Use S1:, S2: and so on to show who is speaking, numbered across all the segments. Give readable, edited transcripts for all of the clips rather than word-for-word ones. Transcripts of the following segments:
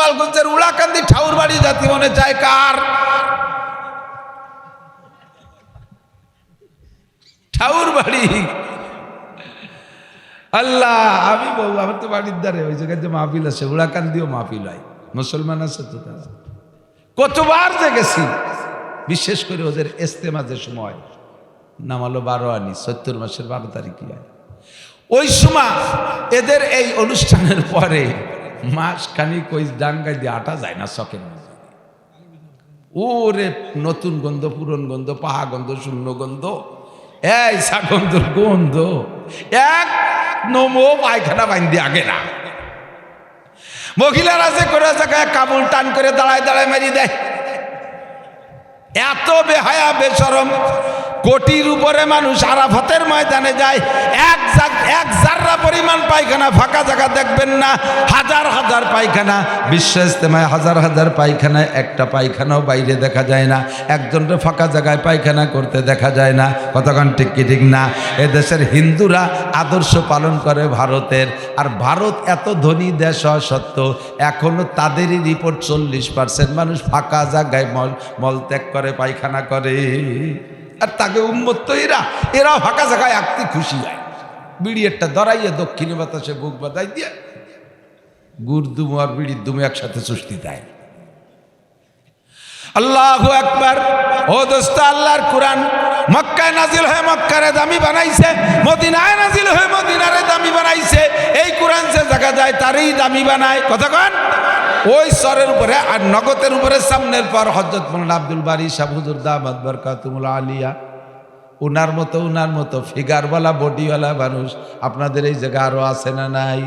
S1: গোপালগঞ্জের উড়াকান্দি ঠাউর বাড়ি জাতি মনে চায় কার? ঠাউর বাড়ি। আল্লাহ, আমি বউ, আমার তো বাড়ির দ্বারে ওই জায়গায় যে মাহফিল আছে, উড়াকান্দিও মাহফিল হয়, মুসলমান আছে তো তারা। কতবার যে গেছি, বিশেষ করে ওদের ইস্তেমাজের সময়, নাম হলো 12 আনি, ৭০ মাসের 12 তারিখ হয়। ওই সময় এদের এই অনুষ্ঠানের পরে মাস খানিক ওই ডাঙ্গায় দিয়ে আটা যায় না চকের মধ্যে। ওরে নতুন গন্ধ, পুরন গন্ধ, পাহা গন্ধ, শূন্য গন্ধ, এই সাগন্ধর গন্ধ, এক নমো পায়খানা বাইন্দি আগে না। মহিলারা যে করে জায়গায় কাবুল টান করে দাঁড়ায় দাঁড়ায় মেরি দেয়। এত বেহায়া বেশরম। কোটির উপরে মানুষ আরাফাতের ময়দানে যায়, এক জাররা পরিমাণ পায়খানা ফাঁকা জায়গা দেখবেন না, হাজার হাজার পায়খানা। বিশ্ব ইজতেমায় হাজার হাজার পায়খানায় একটা পায়খানাও বাইরে দেখা যায় না, একজনকে ফাঁকা জায়গায় পায়খানা করতে দেখা যায় না। কতক্ষণ ঠিক কি ঠিক না? এদেশের হিন্দুরা আদর্শ পালন করে ভারতের, আর ভারত এত ধনী দেশ হওয়া সত্ত্বেও এখনো তাদেরই রিপোর্ট 40% মানুষ ফাঁকা জায়গায় মলত্যাগ করে, পায়খানা করে। আর তাকে উম্মত তো এরা ফাঁকা জায়গায় আঁকতে খুশি হয়। বিড়ি একটা ধরাইয়া দক্ষিণে বাতাসে বুক বাতাই দিয়ে গুড় দুমু আর বিড়ির দুমু একসাথে সুস্তি দেয়। আল্লাহু আকবার। ও দোস্ত, আল্লাহর কোরআন মক্কায় নাজিল হয়ে মক্কারে দামি বানাইছে, মদিনায় নাজিল হয়ে মদিনারে দামি বানাইছে। এই কোরআন যে জায়গা যায় তারই দামি বানায়। কতক্ষণ ওই স্বরের উপরে আর নগদের উপরে সামনের পর হযরত মৌলানা আব্দুল বারী সাহেব হুজুর দামাত বরকাতুল আলিয়া, উনার মতো ফিগারওয়ালা বডিওয়ালা মানুষ আপনাদের এই জায়গা আরো আছে না নাই?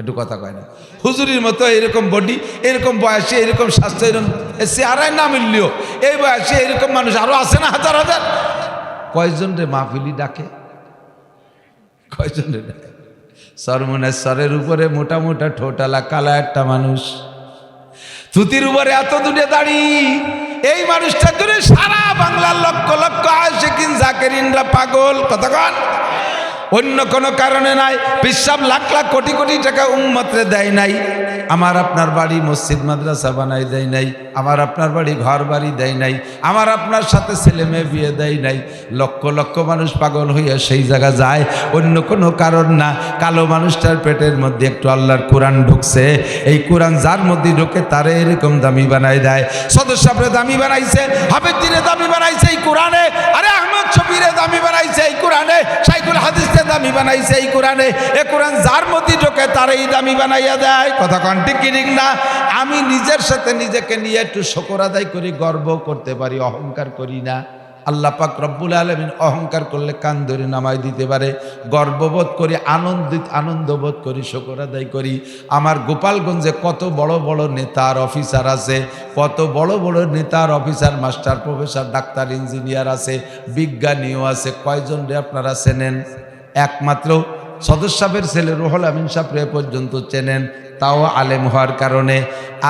S1: একটু কথা কয় না। হুজুরির মতো এরকম বডি, এরকম বয়সে, এরকম স্বাস্থ্য, এরকম চেহারায় না মিললেও এই বয়সে এরকম মানুষ আরো আছে না হাজার হাজার। কয়জন রে মাহফিলি ডাকে? কয়জন রে ডাকে? সরের উপরে মোটা মোটা ঠোঁটালা কালা একটা মানুষ, থুতির উপরে এত দূরে দাড়ি। এই মানুষটা দূরে সারা বাংলার লক্ষ লক্ষ আশিকিন জাকেরিনরা পাগল। কতক্ষণ অন্য কোনো কারণে নাই। পিসাব লাখ লাখ কোটি কোটি টাকা উম্মতরে দেয় নাই। আমার আপনার বাড়ি মসজিদ মাদ্রাসা বানাই দেয় নাই, আমার আপনার বাড়ি ঘর বাড়ি দেয় নাই, আমার আপনার সাথে ছেলে মেয়ে বিয়ে দেয় নাই। লক্ষ লক্ষ মানুষ পাগল হইয়া সেই জায়গা যায়, অন্য কোনো কারণ না। কালো মানুষটার পেটের মধ্যে একটু আল্লাহর কোরআন ঢুকছে, এই কোরআন যার মধ্যে ঢুকে তারে এরকম দামি বানাই দেয়। সদস্যরে দামি বানাইছে, হাফেজিরে দামি বানাইছে এই কোরআনে, আরে আহমদ শফিরে দামি বানাইছে এই কোরআনে, শাইখুল হাদিসে দামি বানাইছে এই কোরআনে। এ কোরআন যার মধ্যে ঢোকে তারই দামি বানাইয়া দেয়। কথা কন ঠিক কি ঠিক না? আমি নিজের সাথে নিজেকে নিয়ে একটু শুকর আদায় করি, গর্ব করতে পারি, অহংকার করি না। আল্লাহ পাক রব্বুল আলামিন অহংকার করলে কান ধরে নামাই দিতে পারে। গর্ববোধ করি, আনন্দবোধ করি, শুকর আদায় করি। আমার গোপালগঞ্জে কত বড় বড় নেতার অফিসার আছে, কত বড় বড় নেতার officer, master, professor, doctor, engineer আছে, বিজ্ঞানীও আছে। কয়জন রে আপনারা চেনেন? একমাত্র সদস্যের ছেলে রুহুল আমিন সাহেব পর্যন্ত চেনেন, তাও আলেম হওয়ার কারণে।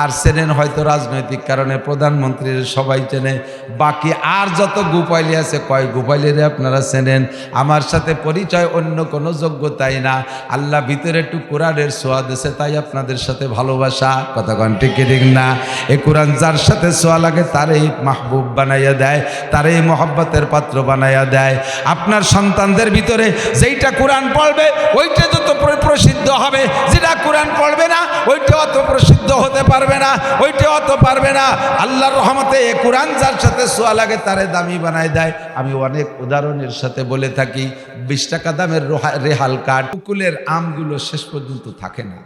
S1: আর চেনেন হয়তো রাজনৈতিক কারণে, প্রধানমন্ত্রীর সবাই চেনে। বাকি আর যত গোপাইলি আছে, কয় গোপাইলিরে আপনারা চেনেন? আমার সাথে পরিচয় অন্য কোনো যোগ্যতাই না। আল্লাহ ভিতরে একটু কোরআনের ছোঁয়া দিয়েছে, তাই আপনাদের সাথে ভালোবাসা। কথা কন ঠিক ঠিক না? এই কোরআন যার সাথে ছোঁয়া লাগে তারই মাহবুব বানাইয়া দেয়, তারই মহব্বতের পাত্র বানাইয়া দেয়। আপনার সন্তানদের ভিতরে যেইটা কোরআন পড়বে ওইটা যত প্রসিদ্ধ হবে, যেটা কোরআন পড়বে না ওইটা অত প্রসিদ্ধ হতে পারবে না, ওইটা অত পারবে না। আল্লাহর রহমতে এ কোরআন যার সাথে ছোঁয়া লাগে তারে দামি বানায় দেয়। আমি অনেক উদাহরণের সাথে বলে থাকি, 20 টাকা দামের রেহাল কাঠ, মুকুলের আমগুলো শেষ পর্যন্ত থাকে না,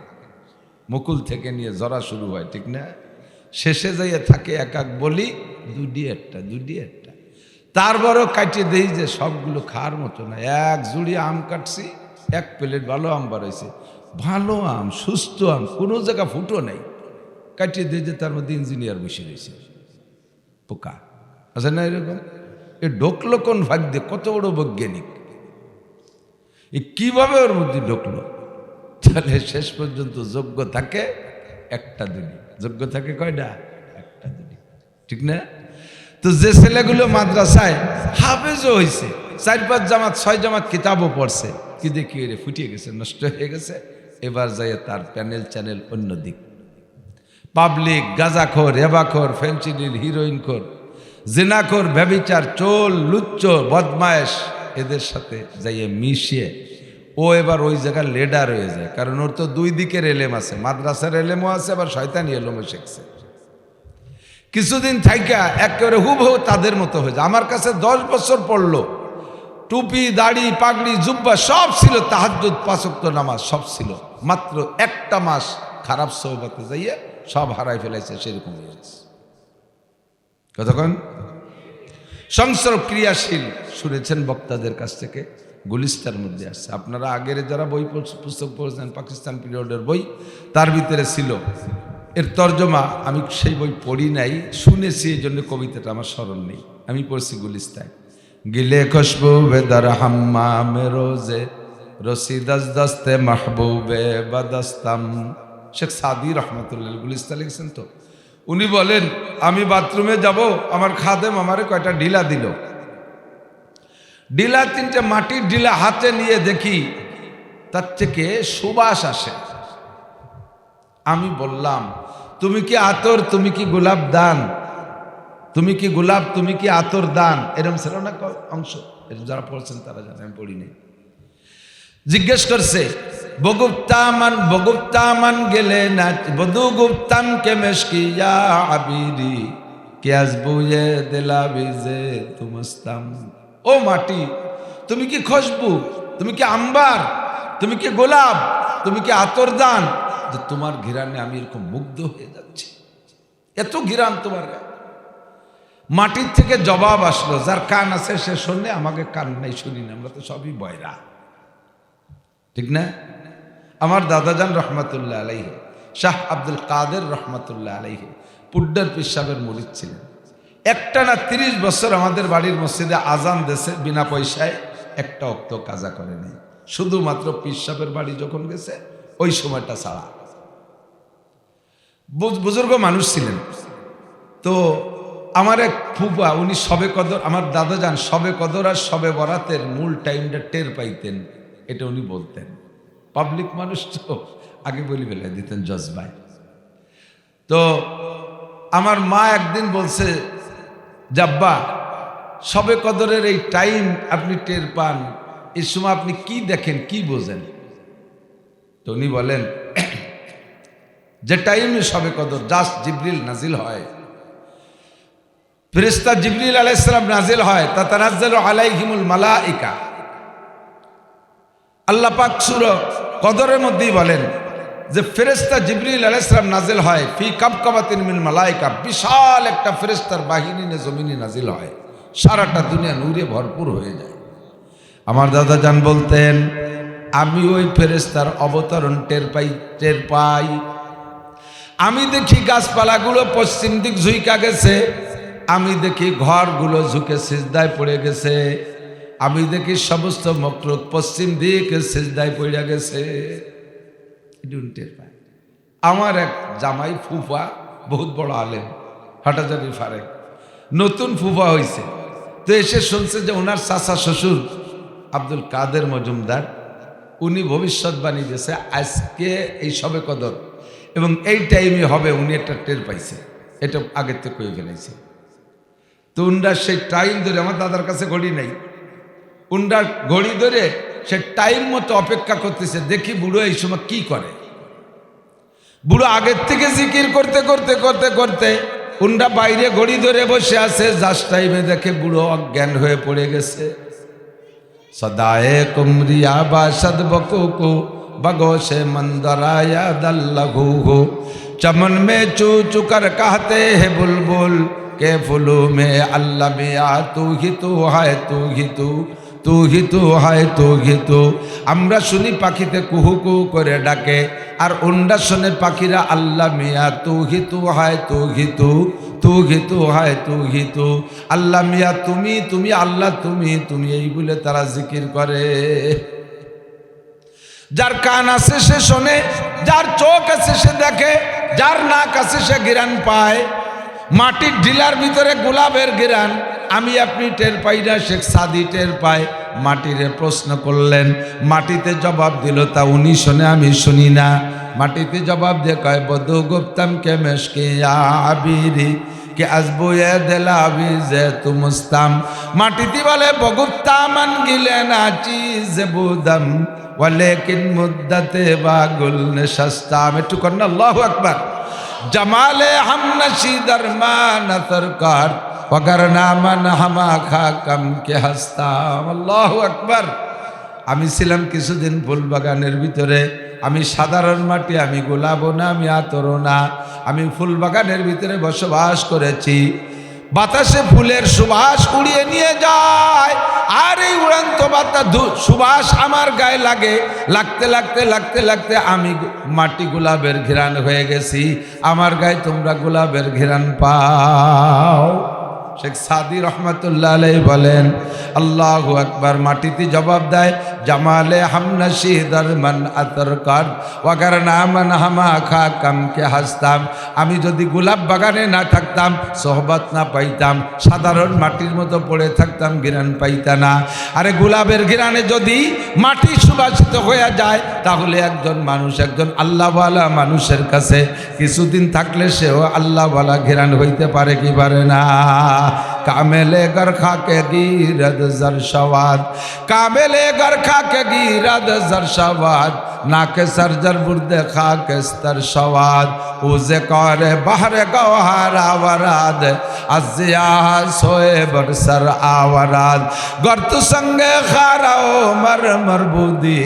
S1: মুকুল থেকে নিয়ে জরা শুরু হয়, ঠিক না? শেষে যাইয়ে থাকে এক এক বলি, দুডি একটা। তারপরও কাটিয়ে দেই যে সবগুলো খাওয়ার মতো না। এক জুড়ি আম কাটছি, এক প্লেট ভালো আম বাড়াইছে, ভালো আম, সুস্থ আম, কোনো জায়গা ফুটো নেই। কাটিয়ে দিয়ে যে তার মধ্যে ইঞ্জিনিয়ার বসে রয়েছে, পোকা আছে না এরকম? এ ঢুকলো কোন ভাগ দিয়ে? কত বড় বৈজ্ঞানিক, এ কিভাবে ওর মধ্যে ঢুকলো? তাহলে শেষ পর্যন্ত যোগ্য থাকে একটা দুটি, যোগ্য থাকে কয়টা? একটা দুটি, ঠিক না? তো যে ছেলেগুলো মাদ্রাসায় হাফেজও হয়েছে, 4-5 জামাত 6 জামাত কিতাবও পড়ছে, কি দেখি রে ফুটিয়ে গেছে, নষ্ট হয়ে গেছে। এবার যাই তার প্যানেল চ্যানেল অন্যদিক, পাবলিক, গাঁজাখোর, এবাখোর, ফেন্সিডিল, হিরোইনখোর, জিনাখোর, ব্যভিচার, চোল, লুচ্চ, বদমায়েশ এদের সাথে যাইয়ে মিশিয়ে ও এবার ওই জায়গার লিডার হয়ে যায়। কারণ ওর তো দুই দিকের এলেম আছে, মাদ্রাসার এলেমও আছে, আবার শয়তানি এলেমও শিখছে। কিছুদিন থাইকা একেবারে হুবহু তাদের মতো হয়ে যায়। আমার কাছে 10 বছর পড়লো, টুপি, দাড়ি, পাগড়ি, জুব্বা সব ছিল, তাহাজ্জুদ, 5 ওয়াক্ত নামাজ সব ছিল। মাত্র একটা মাস খারাপ সোহবতে যাইয়ে সব হারাই ফেলাইছে, সেরকম হয়ে গেছে। কতক্ষণ সংসার ক্রিয়াশীল শুনেছেন বক্তাদের কাছ থেকে, গুলিস্তার মধ্যে আসছে। আপনারা আগের যারা বই পুস্তক পড়েছেন, পাকিস্তান পিরিয়ডের বই, তার ভিতরে ছিল এর তর্জমা। আমি সেই বই পড়ি নাই, শুনেছি, এই জন্য কবিতাটা আমার স্মরণ নেই। আমি পড়ছি গুলিস্তায়, গিলে খুশবু বেদার হাম্মা মে রোজে রসি দস্তে মাহবুবে বাদাস্তাম। শেখ সাদি রহমতুল্লাহ গুলিস্তা লিখছেন তো। উনি বলেন, আমি বাথরুমে যাব, আমার খাদেম আমারে কয়টা ঢিলা দিল। ঢিলা 3টে মাটির ঢিলা হাতে নিয়ে দেখি তার থেকে সুবাস আসে। আমি বললাম, তুমি কি আতর, তুমি কি গোলাপ দান, তুমি কি গোলাপ, তুমি কি আতর দান, এরকম ছিল না অংশ। এরকম যারা পড়ছেন তারা জানে, আমি পড়ি নাই। জিজ্ঞেস করছে, বগুপ্তামান গেলে না বধু গুপ্তান কে মেশকিয়া আবিরি কেয়াস বুয়ে দিলা বিজে তুমস্তাম। ও মাটি, তুমি কি খুশবু, তুমি কি আম্বার, তুমি কি গোলাপ, তুমি কি আতর দান, যে তোমার ঘিরানে আমি এরকম মুগ্ধ হয়ে যাচ্ছি, এত ঘিরান তোমার। মাটির থেকে জবাব আসলো, যার কান আছে সে শুনলে, আমাকে কান নাই, শুনি না, আমরা তো সবই বয়রা, ঠিক না? আমার দাদাজান রহমতুল্লাহ আলাইহি, শাহ আব্দুল কাদের রহমতুল্লাহ আলাইহি পুড্ডার পীর সাহেবের মুরিদ ছিলেন। একটানা 30 বছর আমাদের বাড়ির মসজিদে আজান দেশে বিনা পয়সায়, একটা ওয়াক্ত কাজা করে নেই, শুধুমাত্র পীর সাহেবের বাড়ি যখন গেছে ওই সময়টা ছাড়া। বুজুর্গ মানুষ ছিলেন। তো আমার এক ফুফা, উনি সবে কদর, আমার দাদাজান সবে কদর আর সবে বরাতের মূল টাইমটা টের পাইতেন, এটা উনি বলতেন। পাবলিক মানুষ তো আগে বলি ফেলে দিতেন জজবায়। তো আমার মা একদিন বলছে, জাব্বা সবে কদরের এই টাইম আপনি টের পান, এই সময় আপনি কি দেখেন, কি বোঝেন? তো উনি বলেন, যে টাইমে সবে কদর জাস্ট জিবরিল নাজিল হয়, ফেরেশতা জিবরিল আলাইহিস সালাম নাজিল হয়, তাতানাজ্জালু আলাইহিমুল মালাইকা। আল্লাহ পাক সূরা কদরের মধ্যেই বলেন যে ফেরেশতা জিবরিল আলাইহিস সালাম নাজিল হয়, ফি কাবকাবাতিন মিন মালাইকা, বিশাল একটা ফেরেশতার বাহিনী নিয়ে জমিনে নাজিল হয়, সারাটা দুনিয়া নূরে ভরপুর হয়ে যায়। আমার দাদা জান বলতেন, আমি ওই ফেরেশতার অবতরণ টের পাই। আমি দেখি গাছপালাগুলো পশ্চিম দিক ঝুঁকা গেছে, আমি দেখি ঘরগুলো ঝুঁকে সিজদায় পড়ে গেছে, আমি দেখি সমস্ত মখলুক পশ্চিম দিকে সিজদায় পড়ে গেছে। টের পাই। আমার এক জামাই ফুফা, বহুত বড় আলেম, হাটাজারি ফারেক, নতুন ফুফা হয়েছে। তো এসে শুনছে যে ওনার চাচা শ্বশুর আব্দুল কাদের মজুমদার, উনি ভবিষ্যৎবাণী দিয়েছে আজকে এই সবে কদর এবং এই টাইমে হবে, উনি একটা টের পাইছে, এটা আগের থেকে কয়ে ফেলেছে। তো উনরা সেই টাইম ধরে, আমার দাদার কাছে ঘড়ি নাই, উনরা ঘড়ি ধরে সে টাইম মতো অপেক্ষা করতেছে, দেখি বুড়ো এই সময় কি করে। বুড়ো আগের থেকে জিকির করতে করতে করতে করতে উনরা বাইরে ঘড়ি ধরে বসে আছে, জাস্ট টাইমে দেখে বুড়ো অজ্ঞান হয়ে পড়ে গেছে। সদায়ে কুমরিয়া বাসদ বকুকু बगोशे मंदराया दल्लहू हो चमन में चू चुकर कहते हैं बुलबुल के फुलू में अल्लाह मिया तू ही तू है तू ही तू तू ही तू है तू ही तू। আমরা শুনি পাখিতে কুহু কুহু করে ডাকে, আর উন্ডা শুনে পাখিরা আল্লাহ মিয়া তু হি তু হায় তু হি তু তু হি তু হায় তু হি তু। আল্লাহ মিয়া তুমি তুমি, আল্লাহ তুমি তুমি, এই বলে তারা জিকির করে। যার কান আছে সে শোনে, যার চোখ আছে সে দেখে, যার নাক আছে সে ঘিরান পায়। মাটির ঢিলার ভিতরে গোলাপের ঘিরান আমি আপনি টের পাই না, শেখ সাদি টের পায়। মাটিরে প্রশ্ন করলেন, মাটিতে জবাব দিল তা উনি শোনে আমি শুনি না। মাটিতে জবাব দিয়ে কয় বধু গুপ্তম কে মেশকে আবিরি কে আসবো এ দিলাবি যে তুমস্তাম। মাটিতে বলে বগুপ্তামান গিলে না চিজ বুদম ওয়ালেকিন মুদ্দাতে বাগুল নশস্তাম। একটু করেন আল্লাহু আকবার। জমালে হাম নশি দরমান সরকার वगर नामन हमा खा कम के हस्ताम। আল্লাহু আকবার। আমি ছিলাম কিছুদিন ফুল বাগানের ভিতরে। আমি সাধারণ মাটি, আমি গোলাপও না, আমি আতরও না, আমি ফুল বাগানের ভিতরে বসবাস করেছি। বাতাসে ফুলের সুবাস উড়িয়ে নিয়ে যায়, আর এই উড়ান্ত বাতাস সুবাস আমার গায়ে লাগে। লাগতে লাগতে লাগতে লাগতে আমি মাটি গোলাপের ঘ্রাণ হয়ে গেছি। আমার গায়ে তোমরা গোলাপের ঘ্রাণ পাও। শেখ সাদি রহমতুল্লাহ আলাইহি বলেন আল্লাহু আকবার। মাটিতে জবাব দেয় জামালে হামনশি দরমান আতরকার ওয়াগার নামান হামা খা কাম কে হাসতাম। আমি যদি গোলাপ বাগানে না থাকতাম, সোহবত না পাইতাম, সাধারণ মাটির মতো পড়ে থাকতাম, ঘ্রাণ পাইতা না। আরে গোলাপের ঘ্রাণে যদি মাটি সুবাসিত হয়ে যায়, তাহলে একজন মানুষ, একজন আল্লাহওয়ালা মানুষের কাছে কিছুদিন থাকলে সেও আল্লাহওয়ালা ঘ্রাণ হইতে পারে কি পারে না? कामेले गर खा के गिरद जरशवाद, कामेले गर खा के गिरद जरशवाद, नाके सरजर बुर्दे खा के स्तर शवाद, उसे करे बहरे गौहर आवराद, अजिया सोए बरसर आवराद, गर्त संगे खाराओ मर मरबूदी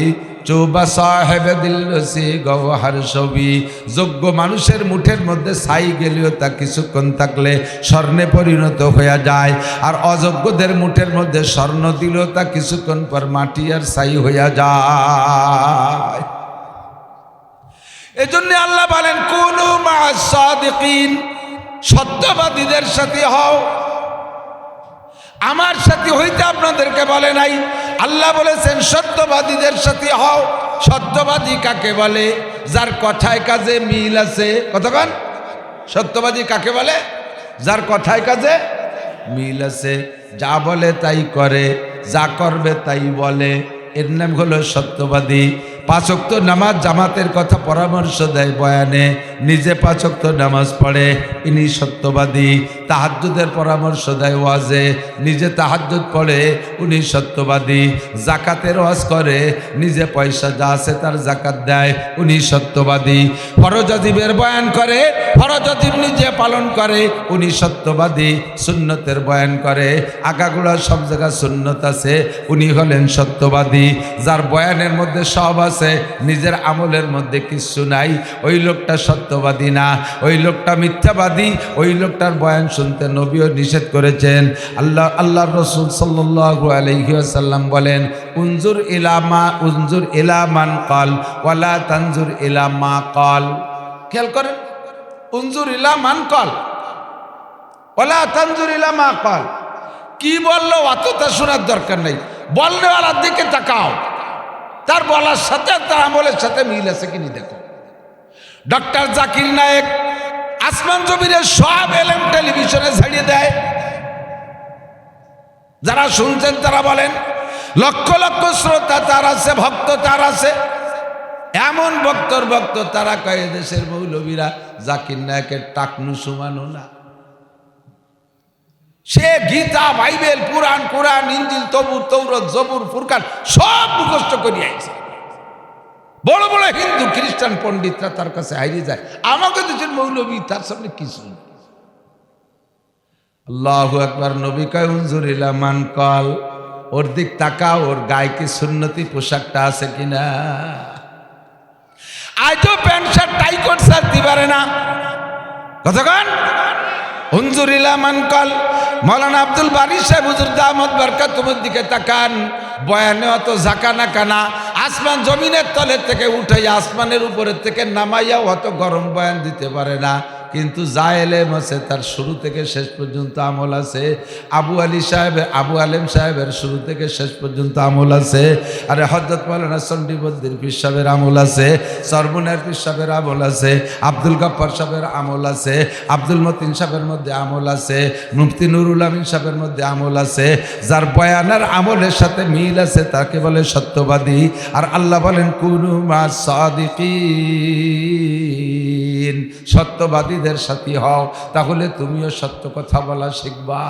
S1: চৌবা সাহেব দিলসি গওহার ছবি। যোগ্য মানুষের মুঠের মধ্যে ছাই গেলেও তা কিছুক্ষণ থাকলে স্বর্ণে পরিণত হয়ে যায়, আর অযোগ্যদের মুঠের মধ্যে স্বর্ণ দিলেও তা কিছুক্ষণ পর মাটি আর ছাই হইয়া যায়। এজন্য আল্লাহ বলেন কুনু মা'আস সাদিকিন, সত্যবাদীদের সাথে হও। আমার সাথে হইতে আপনাদেরকে বলে নাই, আল্লাহ বলেছেন সত্যবাদীদের সাথে হও। সত্যবাদী কাকে বলে? যার কথায় কাজে মিল আছে। কতক্ষণ? সত্যবাদী কাকে বলে? যার কথায় কাজে মিল আছে, যা বলে তাই করে, যা করবে তাই বলে, এর নাম হলো সত্যবাদী। 5 ওয়াক্ত নামাজ জামাতের কথা পরামর্শ দেয় বয়ানে, নিজে 5 ওয়াক্ত নামাজ পড়ে, ইনি সত্যবাদী। তাহাজ্জুদের পরামর্শ দেয় ওয়াজে, নিজে তাহাজ্জুদ পড়ে, উনি সত্যবাদী। জাকাতের ওয়াজ করে, নিজে পয়সা যা আছে তার জাকাত দেয়, উনি সত্যবাদী। ফরজ ওয়াজিবের বয়ান করে, ফরজ ওয়াজিব নিজে পালন করে, উনি সত্যবাদী। সুন্নতের বয়ান করে, আগাগোড়া সব জায়গায় সুন্নত আছে, উনি হলেন সত্যবাদী। যার বয়ানের মধ্যে সব আছে, নিজের আমলের মধ্যে কিছু নাই, ওই লোকটা সত্যবাদী না, ওই লোকটা মিথ্যাবাদী। ওই লোকটার বয়ান শুনতে নবীও নিষেধ করেছেন। আল্লাহর রাসূল সাল্লাল্লাহু আলাইহি ওয়াসাল্লাম বলেন উনজুর ইলা মান ক্বাল ওয়ালা তানজুর ইলা মা ক্বাল। খেয়াল করেন, উনজুর ইলা মান ক্বাল ওয়ালা তানজুর ইলা মা ক্বাল। কি বললো অতটা শোনার দরকার নেই, বলনেওয়ালার দিকে তাকাও, তার বলার সাথে তার আমলের সাথে মিল আছে কিনি দেখো। ডক্টর জাকির নায়েক আসমান জমিনের সব এলেম টেলিভিশনে ছাড়িয়ে দেয়। যারা শুনছেন তারা বলেন লক্ষ লক্ষ শ্রোতা তার আছে, ভক্ত তার আছে। এমন ভক্তর ভক্ত তারা কয় দেশের মৌলবীরা জাকির নায়েকের টাকনু সুমানো না। সে গীতা, বাইবেল, পুরাণ, কোরআন, ইনজিল, তবুর, তৌরাত, জবুর, ফুরকান সব মুখস্থ করিয়া আইছে। বড় বড় হিন্দু খ্রিস্টান পণ্ডিতরা তার কাছে হারিয়ে যায়। আমাকে দেশের মৌলবী তার সামনে কিছু। আল্লাহু আকবার। নবী কয় উনজুর ইলা মান ক্বাল, ওর দিক তাকাও, ওর গায়ে কি সুন্নতি পোশাকটা আছে কিনা। আজও প্যান্ট শার্ট টাই করছে আর দিবারে না। কতক্ষণ? উনজুর ইলা মান ক্বাল। মৌলানা আব্দুল বারী সাহেব হুজুর দামাত বরকাতুহুর দিকে তাকান, বয়ানে অত ঝাঁকানা কানা, আসমান জমিনের তলের থেকে উঠাইয়া আসমানের উপরের থেকে নামাইয়া অত গরম বয়ান দিতে পারে না, কিন্তু যা এলেম আছে তার শুরু থেকে শেষ পর্যন্ত আমল আছে। আবু আলেম সাহেবের শুরু থেকে শেষ পর্যন্ত আমল আছে। আরে হযরত মাওলানা চণ্ডীবদ্দির পীর সাহেবের আমল আছে, সরমুনার পীর সাহেবের আমল আছে, আব্দুল গফফার সাহেবের আমল আছে, আব্দুল মতিন সাহেবের মধ্যে আমল আছে, মুফতি নুরুল আমিন সাহেবের মধ্যে আমল আছে। যার বয়ানের আমলের সাথে মিল আছে তাকে বলে সত্যবাদী। আর আল্লাহ বলেন কুনু মাস সাদিকিন, সত্যবাদীদের সাথী হও, তাহলে তুমিও সত্য কথা বলা শিখবা।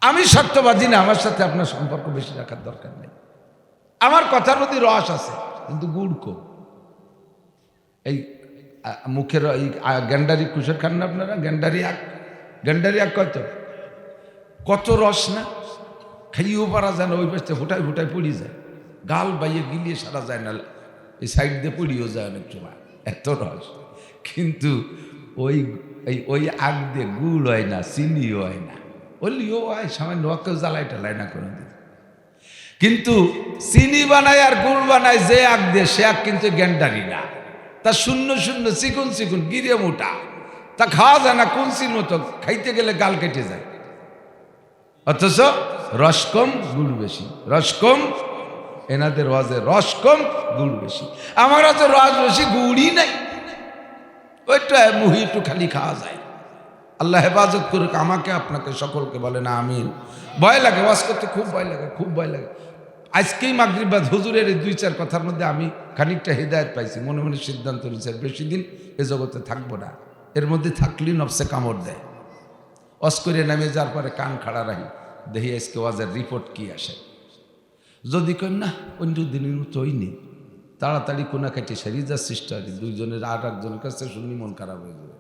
S1: আমি সত্যবাদী না, আমার সাথে আপনার সম্পর্ক বেশি রাখার দরকার নেই। আমার কথার প্রতি রস আছে কিন্তু গুড় কম। এই মুখের এই গ্যান্ডারি কুশর খান না আপনারা? গ্যান্ডারি আগ কত রস না, খাইয়েও পারা যায় না, ওই পাশে ফুটায় ফুটায় পড়ি যায়, গাল বাইয়ে গিলিয়ে সারা যায় না, এই সাইড দিয়ে পড়িও যায় অনেক সময়, এত রস। কিন্তু ওই আগ দিয়ে গুড় হয় না, চিনিও হয় না, ওলিও হয় সামান্য, কেউ জ্বালাই টালাই না করে দিতে। কিন্তু চিনি বানায় আর গুড় বানায় যে আগ দিয়ে, সে আগ কিন্তু গ্যান্ডারি না। তা শূন্য শূন্য চিকুন চিকুন গিরে মোটা, তা খাওয়া যায় না, কুলসির মতো, খাইতে গেলে গাল কেটে যায়। অথচ রস কম গুড় বেশি, রস কম, এনাদের ওয়াজে রস কম গুড় বেশি। আমার আছে রস বেশি, গুড়ই নাই, ওইটা মুহি একটু খালি খাওয়া যায়। আল্লাহ হেফাজত করুক আমাকে, আপনাকে, সকলকে বলেন আমিন। ভয় লাগে ওয়াজ করতে, খুব ভয় লাগে, খুব ভয় লাগে। আজকেই মাগরিব বাদ হুজুরের এই 2-4 কথার মধ্যে আমি খানিকটা হেদায়েত পাইছি, মনে মনে সিদ্ধান্ত নিয়েছি বেশি দিন এ জগতে থাকবো না। এর মধ্যে থাকলেই নফসে কামড় দেয়। ওয়াজ করে নামে যার পরে কান খাড়া রাখি, দেখি আজকে ওয়াজের রিপোর্ট কি আসে। যদি কই না অন্য দিনের মতো ওই নেই, তাড়াতাড়ি কোনা কাটে সারিয়ে যার চেষ্টা করি, দুইজনের আর একজনের কাছে শুনি মন খারাপ হয়ে যাবে।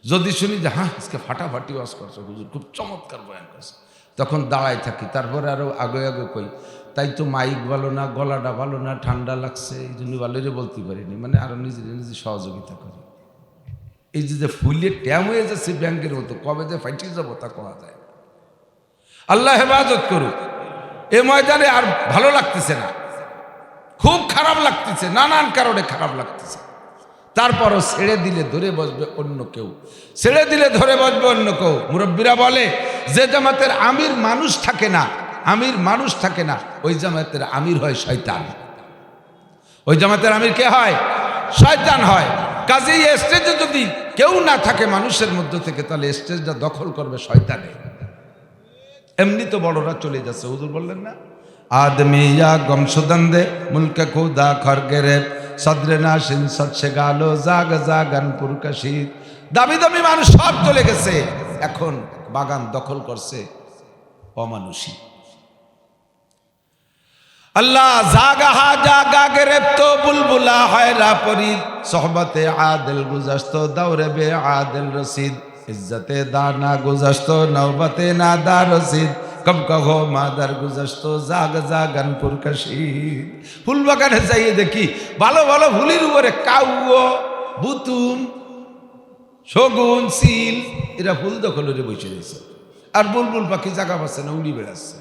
S1: যদি শুনি যে হ্যাঁ আজকে ফাটাফাটি ওয়াজ করছে হুজুর, খুব চমৎকার বয়ান করছে, তখন দাঁড়ায় থাকি। তারপরে আরো আগে আগে কই, তাই তো মাইক ভালো না, গলাটা ভালো না, ঠান্ডা লাগছে, এই জন্য ভালোরে বলতে পারিনি, মানে আরো নিজে নিজে সহযোগিতা করি। এই যে ফুলে ট্যাম হয়ে যাচ্ছে ব্যাংকের মতো, কবে যে ফাইটিয়ে যাবো তা কোয়া যায়। আল্লাহ হেফাজত করুক। এ ময়দানে আর ভালো লাগতেছে না, খুব খারাপ লাগতেছে, নানান কারণে খারাপ লাগতেছে। তারপরও ছেড়ে দিলে ধরে বসবে অন্য কেউ, ছেড়ে দিলে ধরে বসবে অন্য কেউ। মুরব্বীরা বলে যে জামাতের আমির মানুষ থাকে না, আমির মানুষ থাকে না, ওই জামাতের আমির হয় শয়তান। ওই জামাতের আমির কে হয়? শয়তান হয়। কাজেই স্টেজে যদি কেউ না থাকে মানুষের মধ্যে থেকে, তাহলে স্টেজটা দখল করবে শয়তানে। এমনি তো বড়রা চলে যাচ্ছে, হুজুর বললেন না, আদমি ইয়া গমসুদন দে মুলকে খুদা খরগেরে সদরে নাশিন সচ্ছে গালো জাগ জাগান পুরকাশিদ। দামি দামি মানুষ সব চলে গেছে, এখন বাগান দখল করছে অমানুষী। আল্লাহ জাগা জাগা গেরেপ্ত বুলবুলা হয়রা পরিদ সোহবতে আদিল গুজস্ত দৌরে বে আদিল রসিদ ইজ্জতে দানা গুজস্ত নৌবতে নাদা রসিদ কব কহো মাদার গুজস্ত জাগ জাগান পুরকাশিদ। ফুল বাগানে যাইয়ে দেখি ভালো ভালো ফুলের উপরে কাউও, বুতুম, শগুন, সিল এরা ফুল দখলে বসে রয়েছে, আর বুলবুল পাখি জায়গা পাচ্ছে না, উড়ি বেড়াচ্ছে।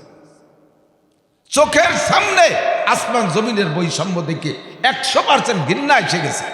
S1: চোখের সামনে আসমান জমিনের বৈষম্য দেখে 100% ঘৃণা এসে গেছে।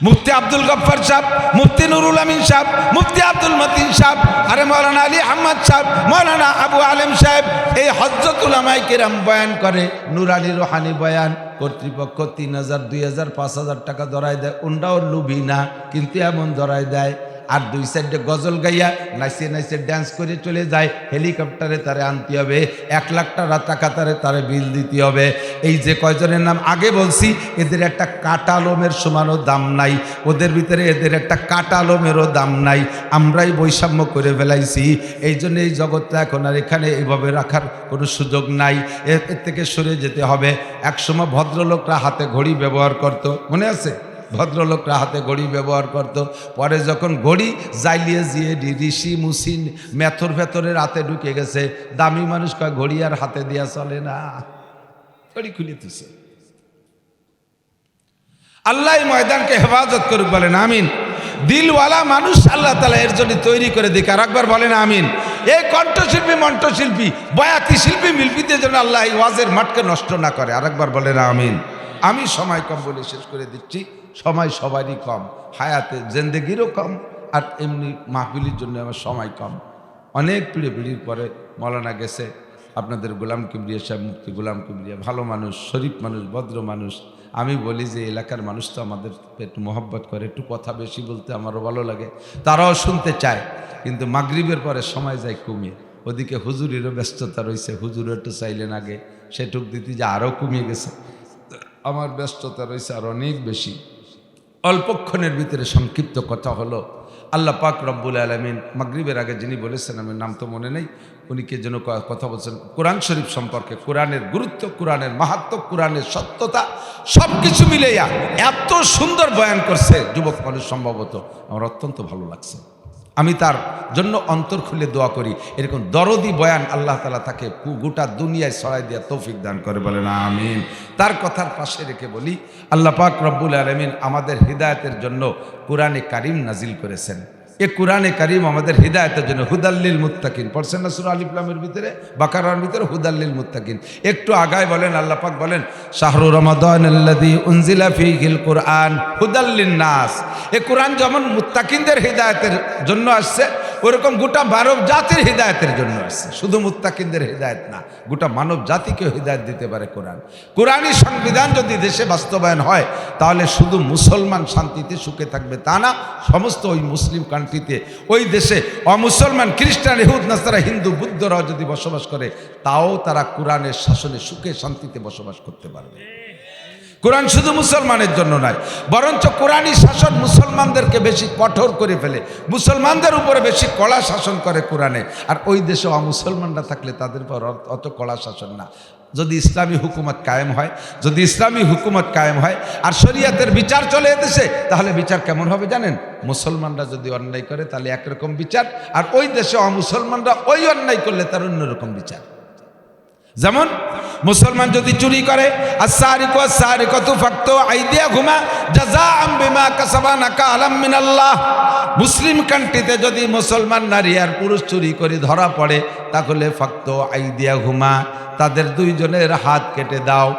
S1: মুফতি আব্দুল গফফার সাহেব, মুফতি নুরুল আমিন সাহেব, মুফতি আব্দুল মতিন সাহেব, আরে মাওলানা আলী আহমদ সাহেব, মাওলানা আবু আলেম সাহেব, এই হযরত উলামায়ে কেরাম বয়ান করে, নুরানি রুহানি বয়ান। কর্তৃপক্ষ 3000, 2000, 5000 টাকা ধরাই দেয়, ওনটাও লুবি না, কিন্তু এমন ধরাই দেয়। আর 2 সাইডে গজল গাইয়া নাইসে নাইসে ড্যান্স করে চলে যায়। হেলিকপ্টারে তারে আনতে হবে, 1 লাখ টাকা তারে বিল দিতে হবে। এই যে কয়জনের নাম আগে বলছি, এদের একটা কাটালমের সমানও দাম নাই, ওদের ভিতরে এদের একটা কাটালমেরও দাম নাই। আমরাই বৈষম্য করে ফেলাইছি। এই জন্য এই জগৎটা এখন আর এখানে এইভাবে রাখার কোনো সুযোগ নাই, এর থেকে সরে যেতে হবে। একসময় ভদ্রলোকরা হাতে ঘড়ি ব্যবহার করত, মনে আছে? ভদ্রলোকরা হাতে ঘড়ি ব্যবহার করত। পরে যখন ঘড়ি জাইলিয়ে জিয়ে ঋষি মুসিন মেথর ভেতরের হাতে ঢুকে গেছে, দামি মানুষ কয় ঘড়ি আর হাতে দিয়া চলে না, ঘড়ি খুলে দিছে। আল্লাহ ময়দানকে হেফাজত করুক, বলেন আমিন। দিলওয়ালা মানুষ আল্লাহ তাআলা এর জন্য তৈরি করে দিক, আর একবার বলেন আমিন। এই কণ্ঠশিল্পী, মন্ত্রশিল্পী, বয়াতি শিল্পী, মিল্পীদের জন্য আল্লাহ এই ওয়াজের মাঠকে নষ্ট না করে, আর একবার বলেন আমিন। আমি সময় কম বলে শেষ করে দিচ্ছি। সময় সবারই কম, হায়াতে জিন্দেগিরও কম, আর এমনি মাহফিলের জন্য আমার সময় কম। অনেক পিড়ির পরে মৌলানা গেছে, আপনাদের গোলাম কিবরিয়া সাহেব, মুফতি গোলাম কিবরিয়া, ভালো মানুষ, শরীফ মানুষ, ভদ্র মানুষ। আমি বলি যে এলাকার মানুষ তো আমাদের একটু মহব্বত করে, একটু কথা বেশি বলতে আমারও ভালো লাগে, তারাও শুনতে চায়, কিন্তু মাগরিবের পরে সময় যায় কমিয়ে। ওদিকে হুজুরেরও ব্যস্ততা রয়েছে, হুজুরও একটু চাইলেন আগে, সেটুক দিতে যে আরও কমিয়ে গেছে, আমার ব্যস্ততা রয়েছে আর অনেক বেশি। অল্পক্ষণের ভিতরে সংক্ষিপ্ত কথা হলো, আল্লাহ পাক রব্বুল আলামিন মাগরিবের আগে যিনি বলেছেন, আমার নাম তো মনে নেই, উনি কে যেন কথা বলছেন কোরআন শরীফ সম্পর্কে, কোরআনের গুরুত্ব, কোরআনের মাহাত্ম্য, কোরআনের সত্যতা, সব কিছু মিলেয়া এত সুন্দর বয়ান করছে যুবক মানুষ, সম্ভবত আমার অত্যন্ত ভালো লাগছে। আমি তার জন্য অন্তর খুলে দোয়া করি, এরকম দরদি বয়ান আল্লাহ তাআলা তাকে গোটা দুনিয়ায় ছড়াই দেওয়া তৌফিক দান করে, বলেন আমিন। তার কথার পাশে রেখে বলি, আল্লাহ পাক রব্বুল আলামিন আমাদের হিদায়াতের জন্য কোরআনে কারিম নাজিল করেছেন। এ কোরআনে কারিম আমাদের হিদায়াতের জন্য, হুদাল্লিল মুত্তাকিন পড়ছেন না সূরা আলিফ লামের ভিতরে, বাকারার ভিতরে, হুদাল্লিল মুত্তাকিন। একটু আগায় বলেন, আল্লাহ পাক বলেন শাহরু রমাদানাল্লাযী উনজিলা ফীহিল কুরআন হুদাল্লিন নাস। এ কোরআন যেমন মুত্তাকিনদের হিদায়াতের জন্য আসছে, ওরকম গোটা মানব জাতির হিদায়াতের জন্য আসছে। শুধু মুত্তাকিনদের হিদায়াত না, গোটা মানব জাতিকে হিদায়াত দিতে পারে কোরআন। কোরআনী সংবিধান যদি দেশে বাস্তবায়ন হয়, তাহলে শুধু মুসলমান শান্তিতে সুখে থাকবে তা না, সমস্ত ওই মুসলিম কান্ট্রিতে, ওই দেশে অমুসলমান, খ্রিস্টান, ইহুদ, নাসারা, হিন্দু, বুদ্ধরাও যদি বসবাস করে, তাও তারা কোরআনের শাসনে সুখে শান্তিতে বসবাস করতে পারবে। কোরআন শুধু মুসলমানের জন্য নয়, বরঞ্চ কোরআনী শাসন মুসলমানদেরকে বেশি কঠোর করে ফেলে, মুসলমানদের উপরে বেশি কড়া শাসন করে কোরআনে। আর ওই দেশে অমুসলমানরা থাকলে তাদের উপর অত কড়া শাসন না। যদি ইসলামী হুকুমত কায়েম হয়, যদি ইসলামী হুকুমত কায়েম হয় আর শরীয়তের বিচার চলে এসেছে, তাহলে বিচার কেমন হবে জানেন? মুসলমানরা যদি অন্যায় করে তাহলে একরকম বিচার, আর ওই দেশে অমুসলমানরা ওই অন্যায় করলে তার অন্যরকম বিচার। যেমন মুসলমান যদি চুরি করে, আস-সারিকু আস-সারিকাতু ফাকতু আইদিয়াহুমা জাযাআম বিমা কাসাবা নাকালাম মিনাল্লাহ। মুসলিম কান্ট্রিতে যদি মুসলমান নারী আর পুরুষ চুরি করে ধরা পড়ে, তাহলে ফাকতু আইদিয়াহুমা, তাদের দুইজনের হাত কেটে দাও।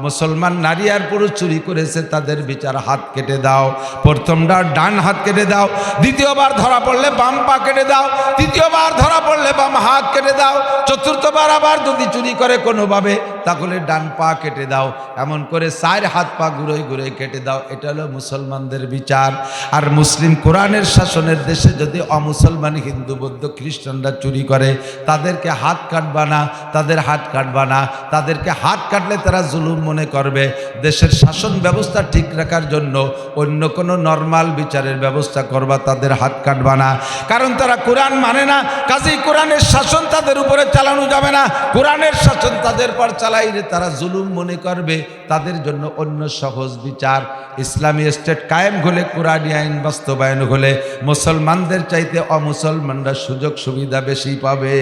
S1: মুসলমান নারী আর পুরুষ চুরি করেছে, তাদের বিচার হাত কেটে দাও। প্রথমবার ডান হাত কেটে দাও, দ্বিতীয়বার ধরা পড়লে বাম পা কেটে দাও, তৃতীয়বার ধরা পড়লে বাম হাত কেটে দাও, চতুর্থবার আবার যদি চুরি করে কোনোভাবে, তাহলে ডান পা কেটে দাও। এমন করে 4 হাত পা ঘুরে ঘুরে কেটে দাও। এটা হলো মুসলমানদের বিচার। আর মুসলিম কোরআনের শাসনের দেশে যদি অমুসলমান, হিন্দু, বৌদ্ধ, খ্রিস্টানরা চুরি করে, তাদেরকে হাত কাটবা না, তাদের হাত কাটবা না। তাদেরকে হাত কাটলে তারা জুলুম মনে করবে। দেশের শাসন ব্যবস্থা ঠিক রাখার জন্য অন্য কোনো নরমাল বিচারের ব্যবস্থা করবা, তাদের হাত কাটবা না। কারণ তারা কোরআন মানে না, কাজেই কোরআনের শাসন তাদের উপরে চালানো যাবে না। কোরআনের শাসন তাদের পর চালাইলে তারা জুলুম মনে করবে। তাদের জন্য অন্য সহজ বিচার, ইসলামী স্টেট কায়েম হলে, কোরআনী আইন বাস্তবায়ন হলে মুসলমানদের চাইতে অমুসলমানরা সুযোগ সুবিধা বেশি পাবে।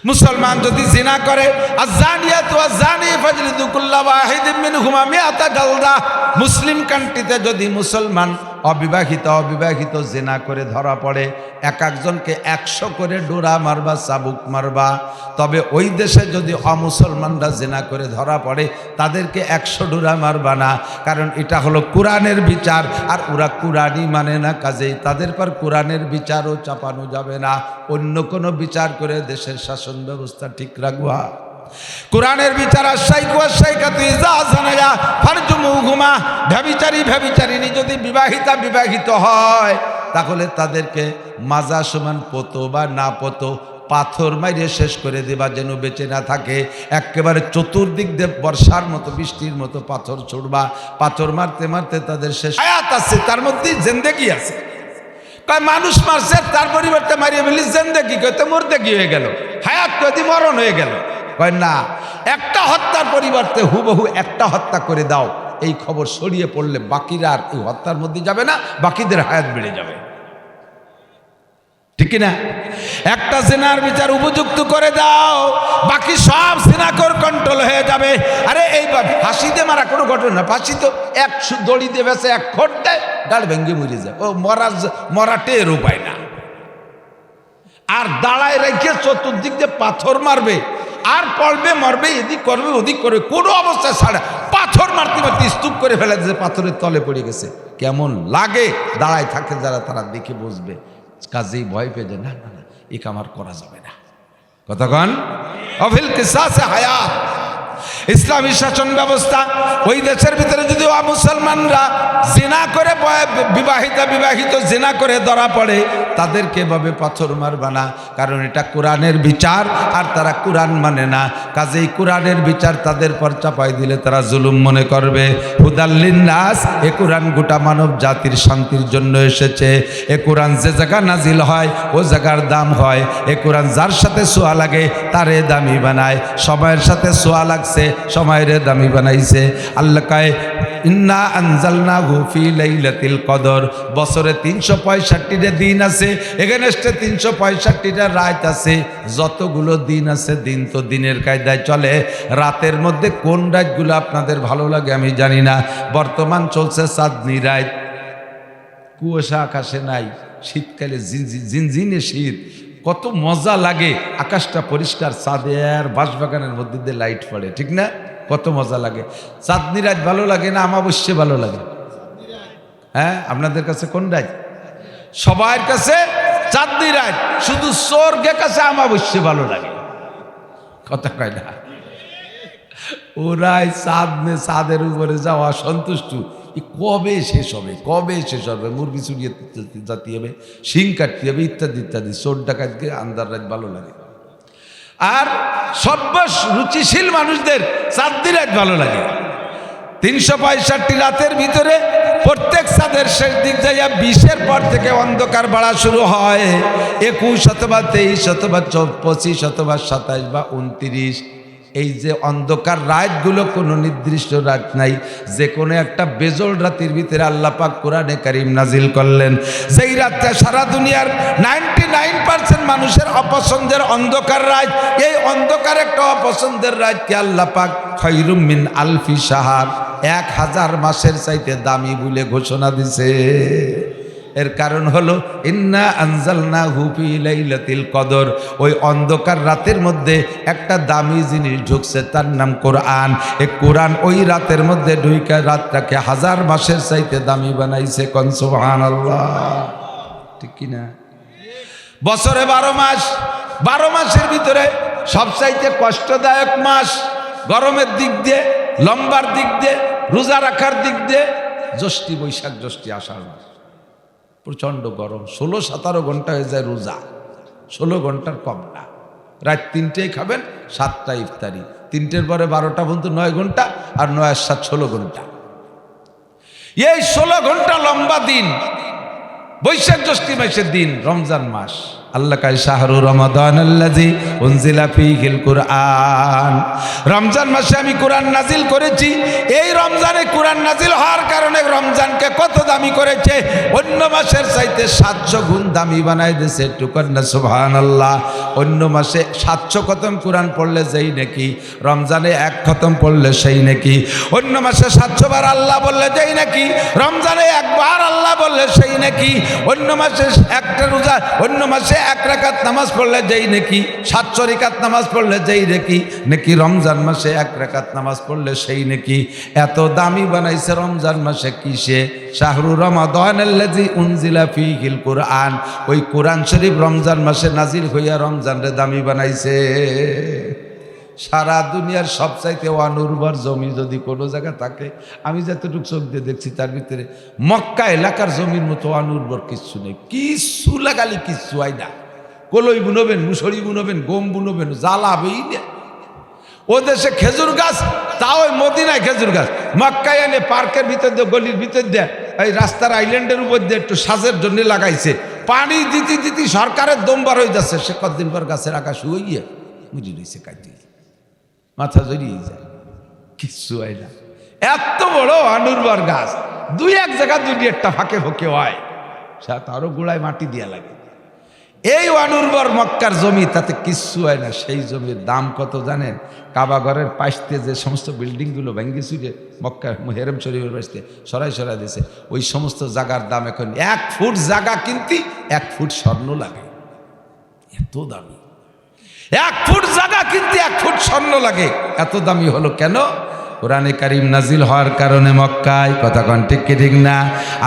S1: মুসলমান যদি জিনা করে, আয-যানিয়াতু ওয়াজ-যানি ফাজলিদু কুল্লা ওয়াহিদিন মিনহুমা মিআতা জালদা। মুসলিম কান্ট্রিতে যদি মুসলমান অবিবাহিত জিনা করে ধরা পড়ে, এক একজনকে 100 করে ডোরা মারবা, চাবুক মারবা। তবে ওই দেশে যদি অমুসলমানরা জিনা করে ধরা পড়ে, তাদেরকে 100 ডোরা মারবা না, কারণ এটা হলো কোরআনের বিচার, আর ওরা কোরআনই মানে না। কাজেই তাদের পর কোরআনের বিচারও চাপানো যাবে না। অন্য কোনো বিচার করে দেশের শাসন ব্যবস্থা ঠিক রাখবা। কোরআনের বিচার, আশ-শাইখু ওয়াশ-শাইখাতু ইযা যানায়া ফারজুমুহুমা। ব্যভিচারিণী যদি বিবাহিত হয়, তাহলে তাদেরকে মাজা সমান পতো বা না পতো পাথর মাইরে শেষ করে দেবা, যেন বেঁচে না থাকে। একেবারে চতুর্দিক দিয়ে বর্ষার মতো, বৃষ্টির মতো পাথর ছুড়বা। পাথর মারতে মারতে তাদের শেষ। হায়াত আছে, তার মধ্যে জিন্দেগি আছে। কয় মানুষ মারছে, তার পরিবর্তে মারিয়ে ফেলি জিন্দেগি, কইতে মুর্দেগি হয়ে গেল, হায়াত কইতে মরণ হয়ে গেল। কয় না, একটা হত্যার পরিবর্তে হুবহু একটা হত্যা করে দাও। এই খবর ছড়িয়ে পড়লে বাকিরা আর এই হত্যার মধ্যে যাবে না, বাকিদের হায়াত বেড়ে যাবে। ঠিক না? একটা জিনার বিচার উপযুক্ত করে দাও, বাকি সব জিনাকর কন্ট্রোল হয়ে যাবে। আরে এই ফাঁসি দিয়ে মারা কোনো ঘটনা, ফাঁসি তো এক দড়ি দিয়ে বেছে, এক খোট দেয়, ডাল ভেঙ্গে মরে যায়। ও মরা টের উপায় না। আর দাঁড়ায় রেখে চতুর্দিক দিয়ে পাথর মারবে, আর পড়বে, মরবে, এদিক করবে, ওদিক করবে, কোনো অবস্থায় ছাড়া পাথর মারতে মারতে স্তূপ করে ফেলে যে পাথরের তলে পড়ে গেছে। কেমন লাগে দাঁড়ায় থাকে যারা, তারা দেখে বসবে। কাজেই ভয় পেয়ে যায়, না না না, এ কামার করা যাবে না। কতক্ষণ অফিল কিসাসে হায়াত, ইসলামী শাসন ব্যবস্থা। ওই দেশের ভিতরে যদি মুসলমানরা জিনা করে বিবাহিত জিনা করে ধরা পড়ে, তাদেরকে এভাবে পাথর মারবা না, কারণ এটা কোরআনের বিচার, আর তারা কোরআন মানে না। কাজেই কোরআনের বিচার তাদের পর চাপাই দিলে তারা জুলুম মনে করবে। হুদাল্লিন নাস, এ কোরআন গোটা মানব জাতির শান্তির জন্য এসেছে। এ কোরআন যে জায়গা নাজিল হয় ও জায়গার দাম হয়। এ কোরআন যার সাথে সোয়া লাগে তারে দামি বানায়। সময়ের সাথে সোয়া লাগছে, সময়ের দামি বানাইছে। আল্লাহ কয় ইন্না আনজালনাহু ফি লাইলাতিল কদর। বছরে 365টা দিন আছে, এখানে 365টা রাত আছে। যতগুলো দিন আছে, দিন তো দিনের কায়দায় চলে। রাতের মধ্যে কোন রাতগুলো আপনাদের ভালো লাগে আমি জানি না। বর্তমান চলছে চাঁদনি রাত, কুয়াশা আকাশে নাই, শীতকালে ঝিনঝিনে শীত, কত মজা লাগে। আকাশটা পরিষ্কার, চাঁদের বাঁশবাগানের মধ্যে দিয়ে লাইট পড়ে, ঠিক না? কত মজা লাগে। চাঁদনি রাত ভালো লাগে না অমাবস্যা ভালো লাগে? হ্যাঁ, আপনাদের কাছে কোন রাত? সবার কাছে চাঁদনি রাত, শুধু স্বর্গের কাছে অমাবস্যা ভালো লাগে। কথা কয় না? ওরাই চাঁদের উপরে যাওয়া সন্তুষ্ট। কবে শেষ হবে, কবে শেষ হবে? মুরগি চুরিয়ে জাতি হবে, শিং কাটতে হবে, ইত্যাদি ইত্যাদি। চোর ডাকাতকে আন্দার রাত ভালো লাগে। আর সর্ব রুচিশীল মানুষদের চাঁদনি রাত ভালো লাগে। 365 রাতের ভিতরে প্রত্যেক চাঁদের শেষ দিক যাইয়া 20-এর পর থেকে অন্ধকার বাড়া শুরু হয়। 21 অথবা 23 অথবা 25 অথবা 27 বা 29। এই যে অন্ধকার রাতগুলো কোনো নির্দিষ্ট রাত নাই, যে কোনো একটা বেজল রাতের ভিতরে আল্লাহ পাক কোরআনে কারীম নাজিল করলেন। যেই রাতটা সারা দুনিয়ার 99% মানুষের অপছন্দের অন্ধকার রাত, এই অন্ধকার একটা অপছন্দের রাতকে আল্লাহ পাক খায়রুম মিন আলফি শাহর, 1000 মাসের চাইতে দামি বলে ঘোষণা দিছে। এর কারণ হলো ইন্না আনজালনাহু ফি লাইলাতিল কদর। ওই অন্ধকার রাতের মধ্যে একটা দামি জিনিস ঢুকছে, তার নাম কোরআন। এই কোরআন ওই রাতের মধ্যে ঢুইকা রাতটাকে 1000 মাসের চাইতে দামি বানাইছে। কোন সুবহানাল্লাহ, ঠিক কি না? বছরে 12 মাস, 12 মাসের ভিতরে সবচাইতে কষ্টদায়ক মাস গরমের দিক দিয়ে, লম্বার দিক দিয়ে, রোজা রাখার দিক দিয়ে জ্যৈষ্ঠ, বৈশাখ, জ্যৈষ্ঠ, আষাঢ় মাস। প্রচণ্ড গরম, 16-17 ঘন্টা হয়ে যায় রোজা, 16 ঘন্টার কম না। রাত 3টায় খাবেন, 7টায় ইফতারি, 3টের পরে 12টা পর্যন্ত 9 ঘন্টা, আর 9 আর 7 16 ঘন্টা। এই 16 ঘন্টা লম্বা দিন বৈশাখ জ্যৈষ্ঠ মাসের দিন, রমজান মাস। আল্লাহ কায় শাহরু রমাদানাল্লাযী উনজিলা ফীহিল কুরআন। রমজান মাসে আমি কোরআন নাজিল করেছি। এই রমজানে কোরআন নাজিল হওয়ার কারণে রমজানকে কত দামি করেছে, অন্য মাসের চাইতে 700 গুণ দামি বানাই দিয়েছে। একটু কন্যা সুবহানাল্লাহ। অন্য মাসে 700 খতম কোরআন পড়লে যেই নাকি, রমজানে 1 খতম পড়লে সেই নাকি। অন্য মাসে 700 বার আল্লাহ বললে যেই নাকি, রমজানে 1 বার আল্লাহ বললে সেই নাকি। অন্য মাসে একটা রোজা, অন্য মাসে 1 রাকাত নামাজ পড়লে যেই নাকি, 700 রাকাত নামাজ পড়লে যেই নাকি, রমজান মাসে 1 রাকাত নামাজ পড়লে সেই নাকি। এত দামি বানাইছে রমজান মাসে কিসে? শাহরু রমাদানাল্লাযী উনজিলা ফীহিল কুরআন। ওই কোরআন শরীফ রমজান মাসে নাজিল হইয়া রমজানরে দামি বানাইছে। সারা দুনিয়ার সবচাইতে অনুর্বর জমি যদি কোনো জায়গা থাকে, আমি যতটুকু চোখ দিয়ে দেখছি তার ভিতরে মক্কা এলাকার জমির মতো অনুর্বর কিচ্ছু নেই। কিচ্ছু লাগালি কিচ্ছু হয় না। কলই বুনবেন, মুসরি বুনবেন, গম বুনবেন, জ্বালাবেই না। ও দেশে খেজুর গাছ, তাও ওই মদিনায় খেজুর গাছ। মক্কায় এনে পার্কের ভিতর দিয়ে, গলির ভিতর দিয়ে, এই রাস্তার আইল্যান্ডের উপর দিয়ে একটু সাজের জন্য লাগাইছে। পানি দিতে দিতে সরকারের দমবার হয়ে যাচ্ছে। সে কতদিন পর গাছের আকাশ হইয়ে মুড়ি রয়েছে, কাটি মাথা জড়িয়ে যায়, কিচ্ছু হয় না। এত বড় অনুর্বর গাছ, 2-1 জায়গা 2-1টা ফাঁকে ফাঁকে হয়, সে তারও গোড়ায় মাটি দিয়া লাগে। এই অনুর্বর মক্কার জমি, তাতে কিচ্ছু হয় না। সেই জমির দাম কত জানেন? কাবা ঘরের পাশতে যে সমস্ত বিল্ডিংগুলো ভেঙ্গে চুরে মক্কার হেরেম শরীফের পাশতে সরাই দিয়েছে, ওই সমস্ত জায়গার দাম এখন 1 ফুট জায়গা কিনতে 1 ফুট স্বর্ণ লাগে। এত দামি 1 ফুট জায়গা কিনতে 1 ফুট স্বর্ণ লাগে। এত দামি হলো কেন? কোরআনে কারিম নাজিল হওয়ার কারণে মক্কায়, কথা কোন ঠিক কি ঠিক না?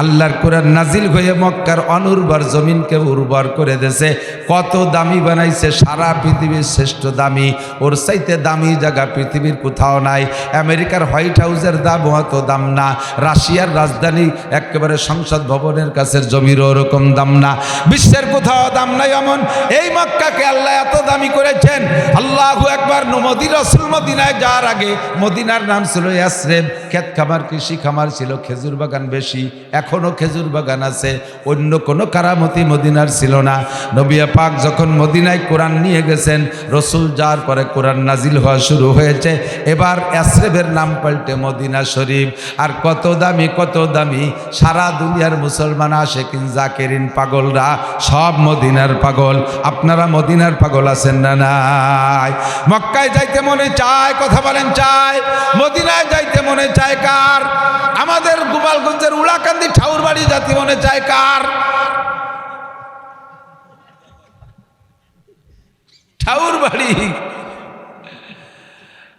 S1: আল্লাহর কোরআন নাজিল হয়ে মক্কার অনুর্বর জমিনকে উর্বর করে দিয়েছে। কত দামি বানাইছে, সারা পৃথিবীর শ্রেষ্ঠ দামি, ওর চাইতে দামি জায়গা পৃথিবীর কোথাও নাই। আমেরিকার হোয়াইট হাউসের দাম অত দাম না, রাশিয়ার রাজধানী একেবারে সংসদ ভবনের কাছের জমিরও ওরকম দাম না, বিশ্বের কোথাও দাম নাই এমন এই মক্কাকে আল্লাহ এত দামি করেছেন। আল্লাহু আকবার। নবী রাসূল মদিনায় যাওয়ার আগে মদিনার নাম ছিল ইয়াসরিব। ক্ষেত খামার, কৃষি খামার ছিল, খেজুর বাগান বেশি, এখনো খেজুর বাগান আছে। অন্য কোনো কারামতি মদিনার ছিল না। নবী পাক যখন মদিনায় কোরআন নিয়ে গেছেন, রসুল যাওয়ার পরে কোরআন নাজিল হওয়া শুরু হয়েছে। এবার ইয়াসরিবের নাম পাল্টে মদিনা শরীফ। আর কত দামি, কত দামি, সারা দুনিয়ার মুসলমান আশিকিন জাকিরিন পাগলরা সব মদিনার পাগল। আপনারা মদিনার পাগল আছেন না নাই? মক্কায় যাইতে মনে চায়, কথা বলেন চায়? মদিনায় যাইতে মনে চায় কার? আমাদের গোপালগঞ্জের উলাকান্দি ঠাউর বাড়ি যাতে মনে চায় কার? ঠাউর বাড়ি।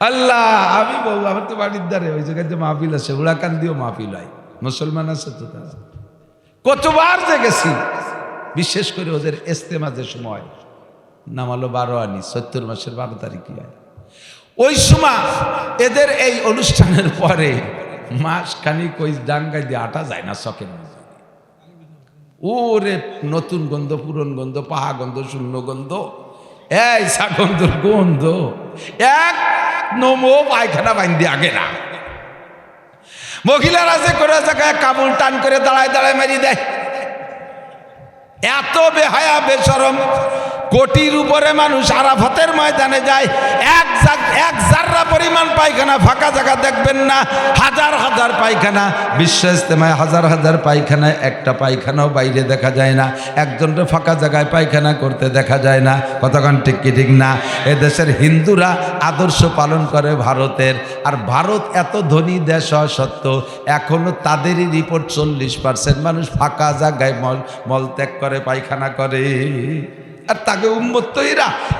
S1: আল্লাহ, আমি বলবো আমার তো বাড়ির দ্বারে ওই জায়গায় মাহফিল আছে, উলাকান্দিও মাহফিল হয়, মুসলমান আছে তো। কতবার যে গেছি, বিশেষ করে ওদের ইস্তেমাজের সময় নামালো 12 আনি 70 মাসের 12 তারিখে হয়। ওই সময় এদের এই অনুষ্ঠানের পরে মাস খানিক ওই ডাঙ্গায় দিয়ে আটা যায় না চকের মধ্যে। ওরে নতুন গন্ধ, পুরন গন্ধ, পাহা গন্ধ, শূন্য গন্ধ, এই সাগন্ধর গন্ধ, এক নমো পায়খানা বাইন্দি আগে না। মহিলারা যে করে জায়গায় কাবুল টান করে দাঁড়ায় দাঁড়ায় মারি দেয়। এত বেহায়া বেশরম। কোটির উপরে মানুষ আরাফাতের ময়দানে যায়, এক জাররা পরিমাণ পায়খানা ফাঁকা জায়গা দেখবেন না, হাজার হাজার পায়খানা। বিশ্ব ইজতেমায় হাজার হাজার পায়খানায় একটা পায়খানাও বাইরে দেখা যায় না, একজনটা ফাঁকা জায়গায় পায়খানা করতে দেখা যায় না। কতক্ষণ ঠিক কি ঠিক না? এদেশের হিন্দুরা আদর্শ পালন করে ভারতের, আর ভারত এত ধনী দেশ হওয়া সত্ত্বেও এখনো তাদেরই রিপোর্ট 40% মানুষ ফাঁকা জায়গায় মলত্যাগ করে, পায়খানা করে। আর তাকে উম্মত তো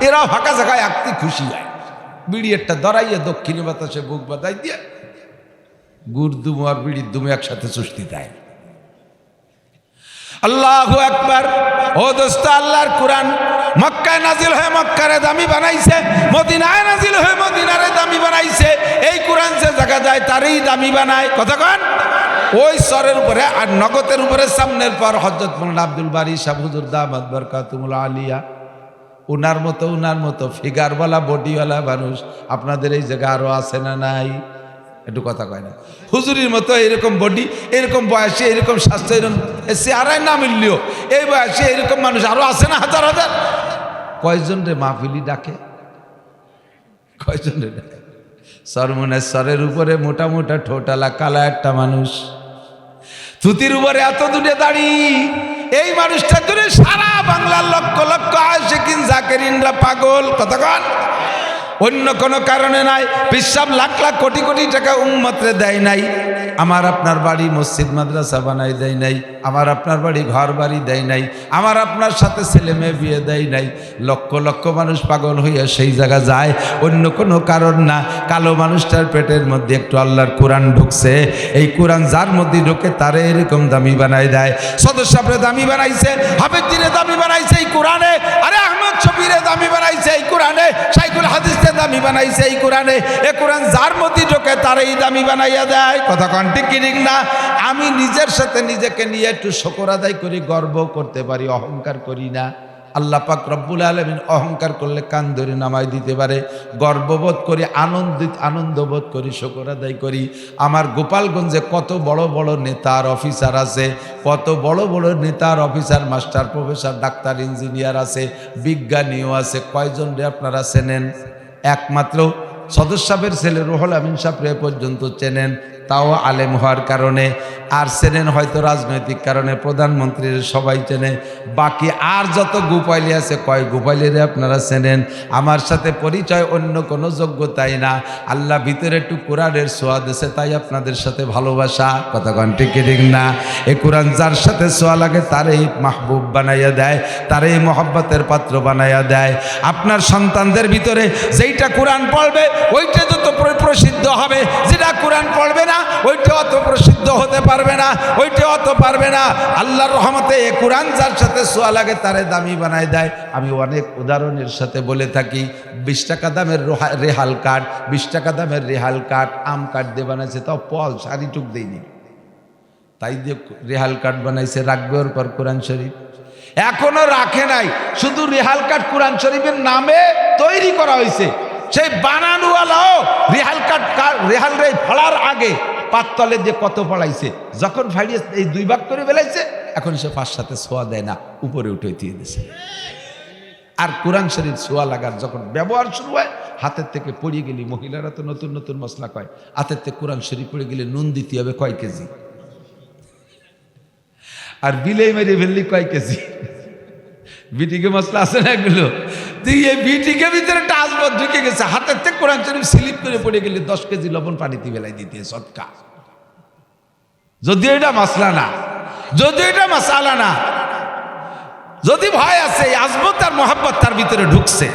S1: এরা ফাঁকা জায়গায় আঁকতে খুশি হয়। বিড়ি একটা ধরাইয়ে দক্ষিণে বাতাসে বুক বাতাই দিয়ে গুড় দুমু আর বিড়ির দুমু একসাথে সুষ্টি দেয়। আল্লাহু আকবার। ও দোস্ত, আল্লাহর কোরআন মক্কায় নাজিল হয়ে মক্কারে দামি বানাইছে, মদিনায় নাজিল হয়ে মদিনারে দামি বানাইছে। এই কোরআন যে জায়গা যায় তারই দামি বানায়। কতক্ষণ ওই স্বরের উপরে আর নগদের উপরে সামনের পর হযরত মোল্লা আব্দুল বারী সাহেব হুজুর দামাত বরকাতুল আলিয়া, উনার মতো ফিগারওয়ালা বডিওয়ালা মানুষ আপনাদের এই জায়গায় আরো আছে না নাই? একটু কথা কয় না? হুজুরির মতো এরকম বডি, এরকম বয়সে, এরকম স্বাস্থ্য, এরকম চেহারায় না মিললেও এই বয়সে এরকম মানুষ আরো আছে না হাজার হাজার? কয়জন রে মাহফিলি ডাকে? কয়জন রে ডাকে? সরের উপরে মোটা মোটা ঠোঁটালা কালা একটা মানুষ, থুতির উপরে এত দুটে দাড়ি। এই মানুষটার জন্য সারা বাংলার লক্ষ লক্ষ আশিকিন জাকিরিনরা পাগল। কতক্ষণ? অন্য কোনো কারণে নাই। পিসাব লাখ লাখ কোটি কোটি টাকা উম্মতরে দেয় নাই। আমার আপনার বাড়ি মসজিদ মাদ্রাসা বানাই দেয় নাই, আমার আপনার বাড়ি ঘর বাড়ি দেয় নাই, আমার আপনার সাথে ছেলে মেয়ে বিয়ে দেয় নাই। লক্ষ লক্ষ মানুষ পাগল হইয়া সেই জায়গা যায়, অন্য কোনো কারণ না। কালো মানুষটার পেটের মধ্যে একটু আল্লাহর কোরআন ঢুকছে, এই কোরআন যার মধ্যে ঢুকে তারে এরকম দামি বানাই দেয়। সদস্যরে দামি বানাইছে, হাফেজিরে দামি বানাইছে এই কোরআনে, আরে আহমদ শফিরে দামি বানাইছে এই কোরআনে, শাইখুল হাদিসে দামি বানাইছে এই কোরআনে। এ কোরআন যার মধ্যে ঢোকে তারই দামি বানাইয়া দেয়। কথা কোন ঠিক কি ঠিক না? আমি নিজের সাথে নিজেকে নিয়ে একটু শুকর আদায় করি, গর্ব করতে পারি, অহংকার করি না। আল্লাহ পাক রব্বুল আলামিন অহংকার করলে কান ধরে নামাই দিতে পারে। গর্ববোধ করি, আনন্দবোধ করি, শুকর আদায় করি। আমার গোপালগঞ্জে কত বড় বড় নেতার অফিসার আছে, কত বড় বড় নেতার officer, master, professor, doctor, engineer আছে, বিজ্ঞানীও আছে। কয়জন রে আপনারা চেনেন? একমাত্র সদস্য সাহেবের ছেলে রুহুল আমিন সাহেব এ পর্যন্ত চেনেন। তাও আলেম হওয়ার কারণে, আর চেনেন হয়তো রাজনৈতিক কারণে, প্রধানমন্ত্রীর সবাই চেনে, বাকি আর যত গোপাইলি আছে কয় গোপাইলিরে আপনারা চেনেন। আমার সাথে পরিচয় অন্য কোনো যোগ্যতাই না, আল্লাহ ভিতরে একটু কোরআনের ছোঁয়া দিয়েছে তাই আপনাদের সাথে ভালোবাসা। কথা কন ঠিক কি ঠিক না? এই কোরআন যার সাথে ছোঁয়া লাগে তারই মাহবুব বানাইয়া দেয়, তারই মহব্বতের পাত্র বানাইয়া দেয়। আপনার সন্তানদের ভিতরে যেইটা কোরআন পড়বে ওইটা যত প্রসিদ্ধ হবে, যেটা কোরআন পড়বে না ওইটা অত প্রসিদ্ধ হতে পারবে না, ওইটা অত পারবে না। আল্লাহর রহমতে এই কোরআন যার সাথে ছোঁয়া লাগে তারে দামি বানায় দেয়। আমি অনেক উদাহরণের সাথে বলে থাকি, 20 টাকা দামের রেহাল কাঠ, 20 টাকা দামের রেহাল কাঠ আম কাঠ দিয়ে বানাইছে, তাও পল সারিটুক দেয়নি, তাই দিয়ে রেহাল কাঠ বানাইছে। রাখবে ওর পর কোরআন শরীফ এখনো রাখে নাই, শুধু রেহাল কাঠ কোরআন শরীফের নামে তৈরি করা হয়েছে। সেই বানানোওয়ালাও রেহাল কাঠ রেহাল রে ফাড়ার আগে পাততলে যে কত পড়াইছে, যখন ফাড়িয়ে এই 2 ভাগ করে বেলাইছে, এখন সে 5-7 ছোঁয়া দেয় না, উপরে উঠে দিয়ে দিয়েছে। আর কোরআন শরীফ ছোঁয়া লাগার যখন ব্যবহার শুরু হয়, হাতের থেকে পড়িয়ে গেলি, মহিলারা তো নতুন নতুন মশলা কয়, হাতের থেকে কোরআন শরীফ পড়ে গেলে নুন দিতে হবে কয় কেজি, আর বিলেই মেরে ফেললি কয় কেজি। বিটিকে মশলা আছে না এগুলো, এই বিটিকে ভিতরে একটা আসবাব ঢুকে গেছে, হাতের থেকে কোরআন শরীফ স্লিপ করে পড়ে গেলে 10 কেজি লবণ পানিতে বেলায় দিতে সৎকা। যদিও এটা মশলা না, যদিও এটা মশালা না, যদি ভয় আছে, আসবত আর মোহাব্বত তার ভিতরে ঢুকছে।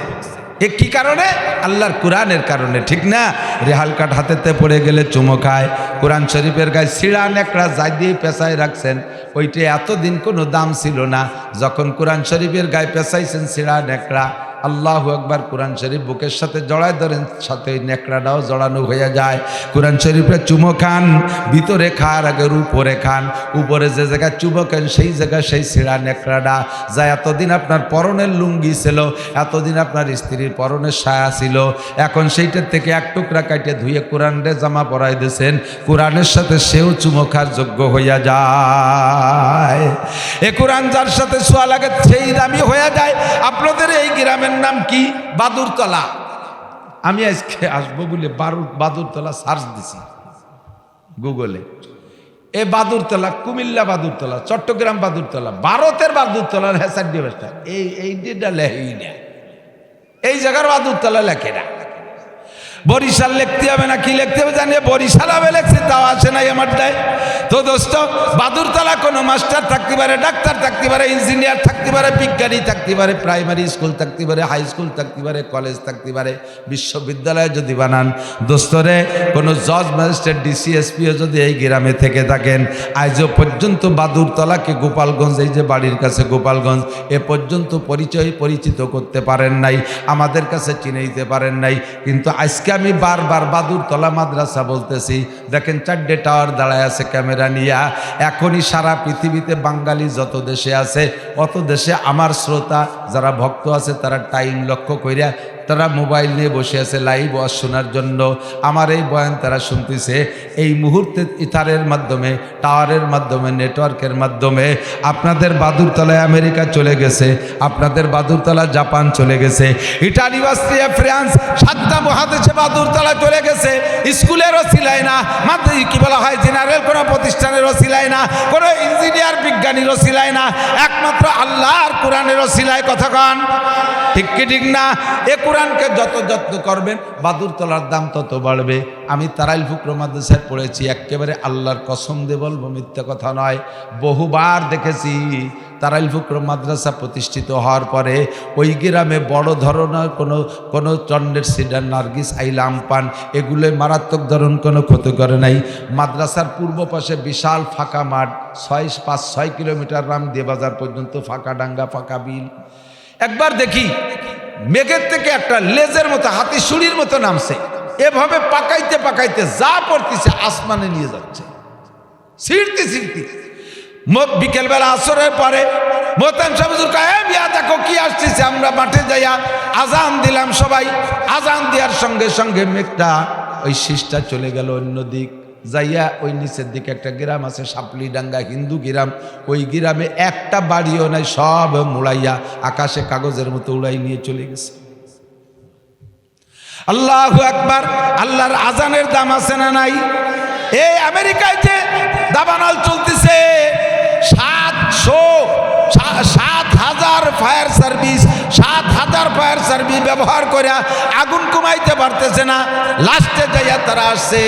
S1: এ কি কারণে? আল্লাহর কোরআনের কারণে, ঠিক না? রেহাল কাঠ হাতেতে পড়ে গেলে চুমো খায়। কোরআন শরীফের গায়ে ছিঁড়া নেকড়া যাই দিয়ে পেঁচায় রাখছেন, ওইটা এতদিন কোনো দাম ছিল না। যখন কোরআন শরীফের গায়ে পেঁচাইছেন ছিঁড়া নেকড়া, আল্লাহু আকবার, কোরআন শরীফ বুকের সাথে জড়ায় ধরেন, সাথে ওই নেকড়াটাও জড়ানো হয়ে যায়। কোরআন শরীফে চুমো খান, ভিতরে খাওয়ার আগে উপরে খান, উপরে যে জায়গায় চুমো খান সেই জায়গায় সেই ছিঁড়া নেকড়াটা যা এতদিন আপনার পরনের লুঙ্গি ছিল, এতদিন আপনার স্ত্রীর পরনের সায়া ছিল, এখন সেইটার থেকে এক টুকরা কাটে ধুয়ে কোরআনের জামা পরাই দিয়েছেন, কোরআনের সাথে সেও চুমো খাওয়ার যোগ্য হইয়া যায়। এ কোরআন যার সাথে ছোঁয়া লাগে সেই দামি হয়ে যায়। আপনাদের এই গ্রামের নাম কি? বাদুরতলা। আমি আজকে আসবো বলে বাদুরতলা সার্চ দিছি গুগলে। এ বাদুরতলা, কুমিল্লা বাদুরতলা, চট্টগ্রাম বাদুরতলা, ভারতের বাদুরতলার হেসার ডিভাইসটা এইটা লেখেই না, এই জায়গার বাদুরতলা লেখে না। বরিশাল লিখতে হবে না, কি লিখতে হবে জানিয়ে বরিশাল হবে লেখছে, তাও আসে নাই আমার দায়। তো দোস্ত, বাদুরতলা কোনো মাস্টার থাকতে পারে, ডাক্তার থাকতে পারে, ইঞ্জিনিয়ার থাকতে পারে, বিজ্ঞানী থাকতে পারে, প্রাইমারি স্কুল থাকতে পারে, হাই স্কুল থাকতে পারে, কলেজ থাকতে পারে, বিশ্ববিদ্যালয়ে যদি বানান দোস্তরে, কোনো জজ ম্যাজিস্ট্রেট ডিসিএসপিও যদি এই গ্রামে থেকে থাকেন, আজও পর্যন্ত বাদুরতলাকে গোপালগঞ্জ, এই যে বাড়ির কাছে গোপালগঞ্জ, এ পর্যন্ত পরিচিত করতে পারেন নাই, আমাদের কাছে চিনে দিতে পারেন নাই। কিন্তু আজকে আমি বারবার বাদুরতলা মাদ্রাসা বলতেছি। দেখেন 4টে টাওয়ার দাঁড়ায় আছে ক্যামেরা নিয়া। এখনই সারা পৃথিবীতে বাঙালি যত দেশে আছে অত দেশে আমার শ্রোতা যারা ভক্ত আছে তারা টাইম লক্ষ্য কইরা তারা মোবাইল নিয়ে বসে আছে লাইভ ওয়াজ শোনার জন্য। আমার এই বয়ান তারা শুনতেছে এই মুহূর্তে ইথারের মাধ্যমে, টাওয়ারের মাধ্যমে, নেটওয়ার্কের মাধ্যমে। আপনাদের বাদুরতলায় আমেরিকা চলে গেছে, আপনাদের বাদুরতলা জাপান চলে গেছে, ইটালি, অস্ট্রিয়া, ফ্রান্স, 7টা মহাদেশে বাদুরতলা চলে গেছে। স্কুলেরও সিলাই না, কি বলা হয়, জেনারেল কোনো প্রতিষ্ঠানেরও সিলাই না, কোনো ইঞ্জিনিয়ার বিজ্ঞানীরও সিলাই না, একমাত্র আল্লাহ আর কোরআনেরও সিলাই। কথা কন ঠিক কি ঠিক না? এ কোরআনকে যত যত্ন করবেন বাদুরতলার দাম তত বাড়বে। আমি তারাইল ফুকরা মাদ্রাসায় পড়েছি, একেবারে আল্লাহর কসম দিয়ে বলবো, মিথ্যা কথা নয়। বহুবার দেখেছি তারাইল ফুকরা মাদ্রাসা প্রতিষ্ঠিত হওয়ার পরে ওই গ্রামে বড় ধরনের কোনো চন্ডের সিডার, নার্গিস, আইলা, আমপান এগুলো মারাত্মক ধরন কোনো ক্ষতি করে নাই। মাদ্রাসার পূর্ব পাশে বিশাল ফাঁকা মাঠ, 5-6 কিলোমিটার রামদিয়া বাজার পর্যন্ত ফাঁকা ডাঙ্গা, ফাঁকা বিল। একবার দেখি মেঘের থেকে একটা লেজের মতো, হাতি সুড়ির মতো নামছে, এভাবে পাকাইতে পাকাইতে যা পড়তেছে আসমানে নিয়ে যাচ্ছে, ছিঁড়তে ছিঁড়তে। বিকেলবেলা আসরের পরে মোহতাম সাহেব হুজুর কয়, বিয়া দেখো কি আসতেছে। আমরা মাঠে যাইয়া আজান দিলাম, সবাই আজান দেওয়ার সঙ্গে সঙ্গে মেঘটা ওই শীষটা চলে গেল অন্যদিক যাইয়া। ওই নিচের দিকে একটা গ্রাম আছে সাপলিডাঙ্গা, হিন্দু গ্রাম, ওই গ্রামে একটা বাড়িও নাই, সব মুড়াইয়া আকাশে কাগজের মতো উড়াই নিয়ে চলে গেছে। আল্লাহু আকবার। আল্লাহর আজানের দাম আছে না নাই? এই আমেরিকায় যে দাবানল চলতেছে 7,000 ফায়ার সার্ভিস 7,000 ফায়ার সার্ভিস ব্যবহার করে আগুন কমাইতে পারতেছে না। লাস্টে যাইয়া তারা আসছে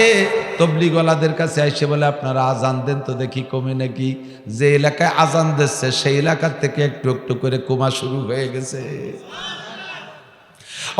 S1: তবলিগওয়ালাদের কাছে এসে বলে আপনারা আজান দেন তো দেখি কমে নাকি। যে এলাকায় আজান দিচ্ছে সেই এলাকার থেকে একটু একটু করে কমা শুরু হয়ে গেছে।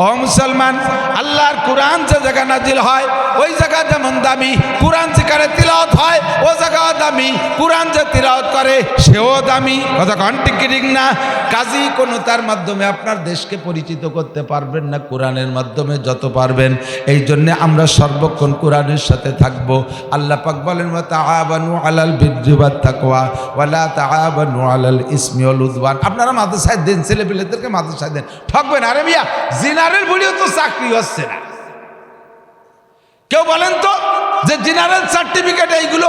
S1: ও মুসলমান, আল্লাহর কোরআন যে জায়গা নাজিল হয় ওই জায়গা যেমন দামি, কোরআন যেখানে তিলাওয়াত হয় ও জায়গা দামি, কোরআন যে তিলাওয়াত করে সেও দামি। কথা কন ঠিক কি ঠিক না? কাজী কোনো তার মাধ্যমে আপনার দেশকে পরিচিত করতে পারবেন না, কোরআনের মাধ্যমে যত পারবেন। এই জন্য আমরা সর্বক্ষণ কোরআনের সাথে থাকবো। আল্লাহ পাক বলেন ওয়া তাআবানু আলাল বিররি ওয়াত তাকওয়া ওয়া লা তাআবানু আলাল ইসমি ওয়াল উদওয়ান। আপনারা মাদ্রাসায় দেন, ছেলেপেলেদেরকে মাদ্রাসায় দেন, ঠকবেন। আরে মিয়া জেনারেল বলেও তো চাকরি হচ্ছে না। কেউ বলেন তো যে জেনারেল সার্টিফিকেট এইগুলো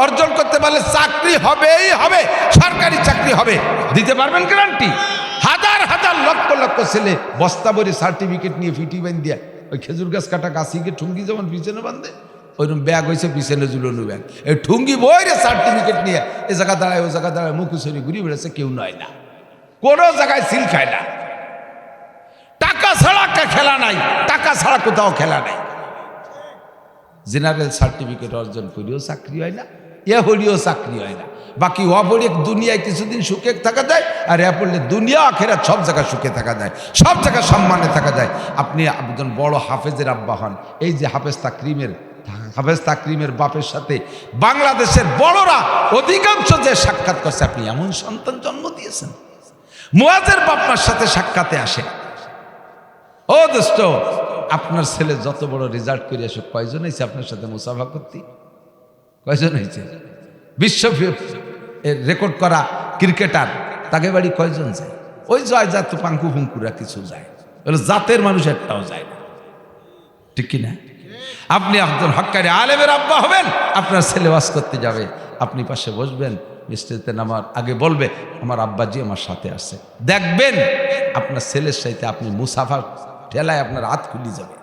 S1: অর্জন করতে পারলে চাকরি হবেই হবে, সরকারি চাকরি হবে, দিতে পারবেন গ্যারান্টি? হাজার হাজার লক্ষ লক্ষ ছেলে বস্তা ভরে সার্টিফিকেট নিয়ে ফিটি বান দিয়া ওই খেজুর গাছ কাটা গাছিকে ঠুঙ্গি যেমন পিছনে বান্ধে ওইরকম ব্যাগ হয়েছে পিছনে ঝুলানো ব্যাগ, এই ঠুঙ্গি বইরে সার্টিফিকেট নিয়ে এ জায়গা দাঁড়ায় ও জায়গা দাঁড়ায় মুখুসরি ঘুরি বেড়েছে, কেউ নয় না, কোনো জায়গায় সিল খায় না। টাকা ছাড়া একটা খেলা নাই, টাকা ছাড়া কোথাও খেলা নাই। জেনারেল সার্টিফিকেট অর্জন করিও চাকরি হয় না, এ হলিও চাকরি হয় না। বাকি ও পড়ে দুনিয়ায় কিছুদিন সুখে থাকা যায়, আর এ পড়লে দুনিয়া আখেরাত সব জায়গায় সুখে থাকা যায়, সব জায়গায় সম্মানে থাকা যায়। আপনি একজন বড় হাফেজের আব্বা হন, এই যে হাফেজ তাকরিমের বাপের সাথে বাংলাদেশের বড়রা অধিকাংশ যে সাক্ষাৎ করছে, আপনি এমন সন্তান জন্ম দিয়েছেন। মুয়াজের বাপমার সাথে সাক্ষাতে আসে, ও দোস্ত আপনার ছেলে যত বড় রেজাল্ট করে আসুক, কয়জন হয়েছে আপনার সাথে মুসাফা করতে? কয়জন হয়েছে? বিশ্ব রেকর্ড করা ক্রিকেটার তাকে বাড়ি কয়জন যায়? ওই জয় যা তো পাঙ্কু ফুঙ্কুরা কিছু যায়, বলে জাতের মানুষ একটাও যায় না, ঠিক কিনা? আপনি একজন হক্কারি আলেমের আব্বা হবেন, আপনার ছেলে ওয়াজ করতে যাবে, আপনি পাশে বসবেন, মিস্ত্রিতে নামার আগে বলবে আমার আব্বাজি আমার সাথে আসছে, দেখবেন আপনার ছেলের সাথে আপনি মুসাফা ঠেলায় আপনার হাত খুলি যাবে,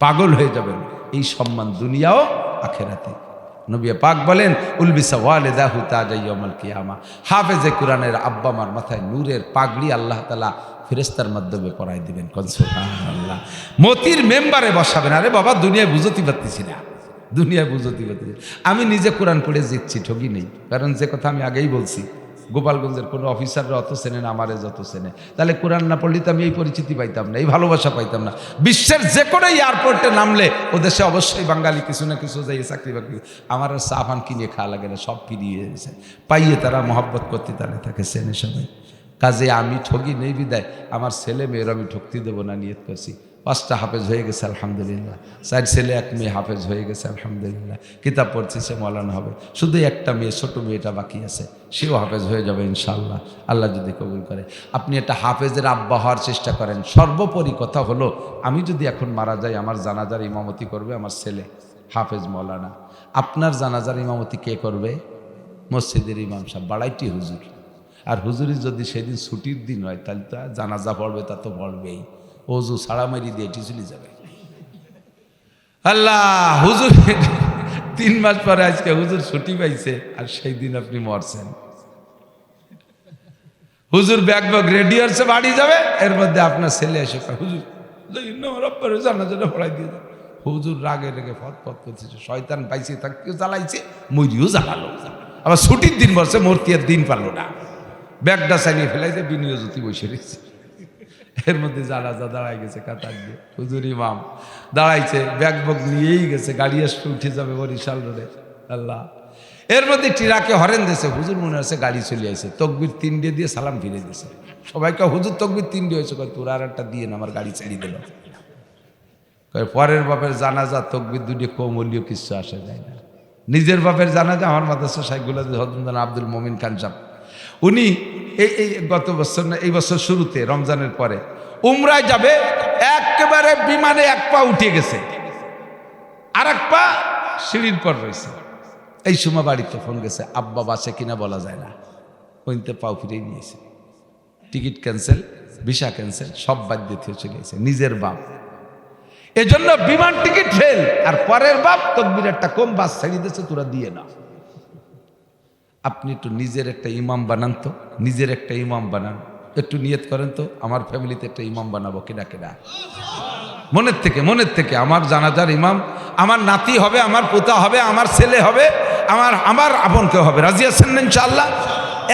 S1: পাগল হয়ে যাবেন। এই সম্মান দুনিয়াও আখেরাতে। নবী পাক বলেন উলবিসা ওয়ালিদাহু তাজা ইয়াউমাল কিয়ামা। হাফেজে কোরআনের আব্বা মার মাথায় নূরের পাগড়ি আল্লাহ তাআলা ফেরেশতার মাধ্যমে পরাই দিবেন। কোন সুবহানাল্লাহ। মতির মেম্বারে বসাবেন। আরে বাবা দুনিয়ায় বুঝতে পারতেছি না, দুনিয়ায় বুঝতে পারতেছি। আমি নিজে কোরআন পড়ে জিতছি, ঠগি নেই। কারণ যে কথা আমি আগেই বলছি, গোপালগঞ্জের কোনো অফিসাররা অত চেনে না আমারে যত চেনে। তাহলে কোরআন না পড়লে তো আমি এই পরিচিতি পাইতাম না, এই ভালোবাসা পাইতাম না। বিশ্বের যে কোনো এয়ারপোর্টে নামলে ও দেশে অবশ্যই বাঙালি কিছু না কিছু যাই চাকরি বাকরি, আমার আর চা পান কিনে খাওয়া লাগে না, সব ফিরিয়ে গেছে পাইয়ে তারা মহব্বত করতে তাহলে থাকে চেনে সবাই। কাজে আমি ঠগি নেই বিদায় আমার ছেলে মেয়ের আমি ঠকতে দেবো না, নিয়ত করছি। 5টা হাফেজ হয়ে গেছে আলহামদুলিল্লাহ, 4 ছেলে 1 মেয়ে হাফেজ হয়ে গেছে আলহামদুলিল্লাহ, কিতাব পড়ছে সে মৌলানা হবে। শুধু একটা মেয়ে, ছোট মেয়েটা বাকি আছে, সেও হাফেজ হয়ে যাবে ইনশাআল্লাহ, আল্লাহ যদি কবুল করে। আপনি একটা হাফেজের আব্বা হওয়ার চেষ্টা করেন। সর্বোপরি কথা হলো, আমি যদি এখন মারা যাই, আমার জানাজার ইমামতি করবে আমার ছেলে হাফেজ মৌলানা। আপনার জানাজার ইমামতি কে করবে? মসজিদের ইমাম সাহেব, বাড়াইটি হুজুর। আর হুজুরি যদি সেদিন ছুটির দিন হয় তাহলে তো জানাজা পড়বে, তা তো পড়বেই, ওজু ছাড়া মারি দিয়ে এটি চলে যাবে। আল্লাহ, হুজুর 3 মাস পরে আজকে হুজুর ছুটি পাইছে, আর সেই দিন আপনি মরছেন। হুজুর ব্যাগ ব্যাগ রেডি হচ্ছে, বাড়ি যাবে, এর মধ্যে আপনার ছেলে এসে হুজুর জানাজাটা পড়াই দিয়ে যাবে। হুজুর রাগে রেগে ফত করতেছে, শয়তান পাইছে তাকেও জ্বালাইছে, মরিও জ্বালালো। আবার ছুটির দিন বলছে, মরতে আর দিন পারলো না, ব্যাগটা চালিয়ে ফেলাইছে, বিনিয়োগ জ্যোতি বসে রয়েছে। এর মধ্যে জানাজা দাঁড়াই গেছে কাতার দিয়ে, হুজুর ইমাম দাঁড়াইছে, ব্যাগ বগ নিয়েই গেছে, গাড়ি আসতে উঠে যাবে বরিশাল রোডে। আল্লাহ, এর মধ্যে ট্রাকে হরেন দিয়েছে, হুজুর মনে হচ্ছে গাড়ি চলে আসে, তকবির 3 দিয়ে সালাম ফিরে দিয়েছে। সবাইকে হুজুর তকবির 3 হয়েছে, তোর আর একটা দিয়ে না, আমার গাড়ি চালিয়ে দিল। পরের বাপের জানাজা তকবির 2 কম হলেও কিছু আসে যায় না। নিজের বাপের জানাজা আমার মাদ্রাসা শাইখুল্লাহ হযরত আব্দুল মোমিন খান সাহেব, উনি এই গত বছর না এই বছর শুরুতে রমজানের পরে উমরায় যাবে, একেবারে বিমানে 1 পা উঠে গেছে, আর 1 পা সিঁড়ির পর রয়েছে। এই সময় বাড়িতে ফোন গেছে, আব্বা বাসে কিনা বলা যায় না, ওইতে পাও ফিরেই নিয়েছে, টিকিট ক্যান্সেল, ভিসা ক্যান্সেল, সব বাদ দিতে চলে গেছে। নিজের বাপ এজন্য বিমান টিকিট ফেল, আর পরের বাপ তকবীর একটা কম বাস ছেড়ে দিয়েছে, তোরা দিয়ে না। আপনি একটু নিজের একটা ইমাম বানান তো, নিজের একটা ইমাম বানান, একটু নিয়ত করেন তো, আমার ফ্যামিলিতে একটা ইমাম বানাবো কিনা কিনা। মনের থেকে আমার জানাজার ইমাম আমার নাতি হবে, আমার পোতা হবে, আমার ছেলে হবে, আমার আপন কেউ হবে। রাজি আছেন না ইনশাআল্লাহ?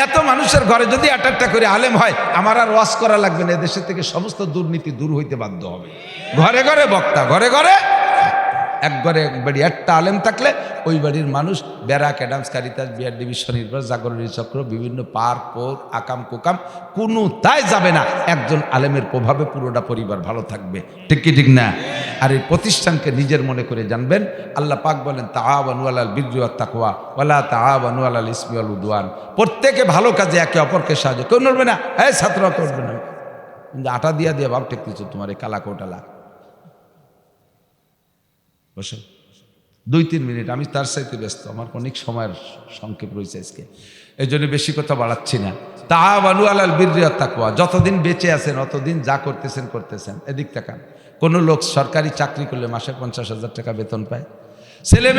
S1: এত মানুষের ঘরে যদি একটা করে আলেম হয়, আমার আর ওয়াজ করা লাগবে না, এদেশের থেকে সমস্ত দুর্নীতি দূর হইতে বাধ্য হবে। ঘরে ঘরে বক্তা, ঘরে ঘরে এক ঘরে এক বাড়ি একটা আলেম থাকলে ওই বাড়ির মানুষ barrack, Adams, Caritas, BR division, Jagorani Chakra, বিভিন্ন পার্ক, পোর্ক, আকাম কুকাম কোনো তাই যাবে না। একজন আলেমের প্রভাবে পুরোটা পরিবার ভালো থাকবে, ঠিক কি ঠিক না? আর এই প্রতিষ্ঠানকে নিজের মনে করে জানবেন। আল্লাহ পাক বলেন তাআওয়ানু আলাল বিররি ওয়াত তাকওয়া ওয়ালা তাআওয়ানু আলাল ইসমি ওয়াল উদওয়ান। প্রত্যেকে ভালো কাজে একে অপরকে সাহায্য। কেউ নড়বে না, এই ছাত্ররা করবে না, কিন্তু আটা দিয়া দিয়ে ভাব ঠেকতেছো তোমার এই কালা কোটালা। বসো 2-3 মিনিট, আমি তার সাথে ব্যস্ত, আমার অনেক সময়ের সংক্ষেপ রয়েছে আজকে, এই জন্য বেশি কথা বাড়াচ্ছি না। তাআওয়ানু আলাল বিররি ওয়াত তাকওয়া, যতদিন বেঁচে আছেন অতদিন যা করতেছেন। এদিক তাকান, কোনো লোক সরকারি চাকরি করলে মাসে 50,000 টাকা বেতন পায়, ছেলে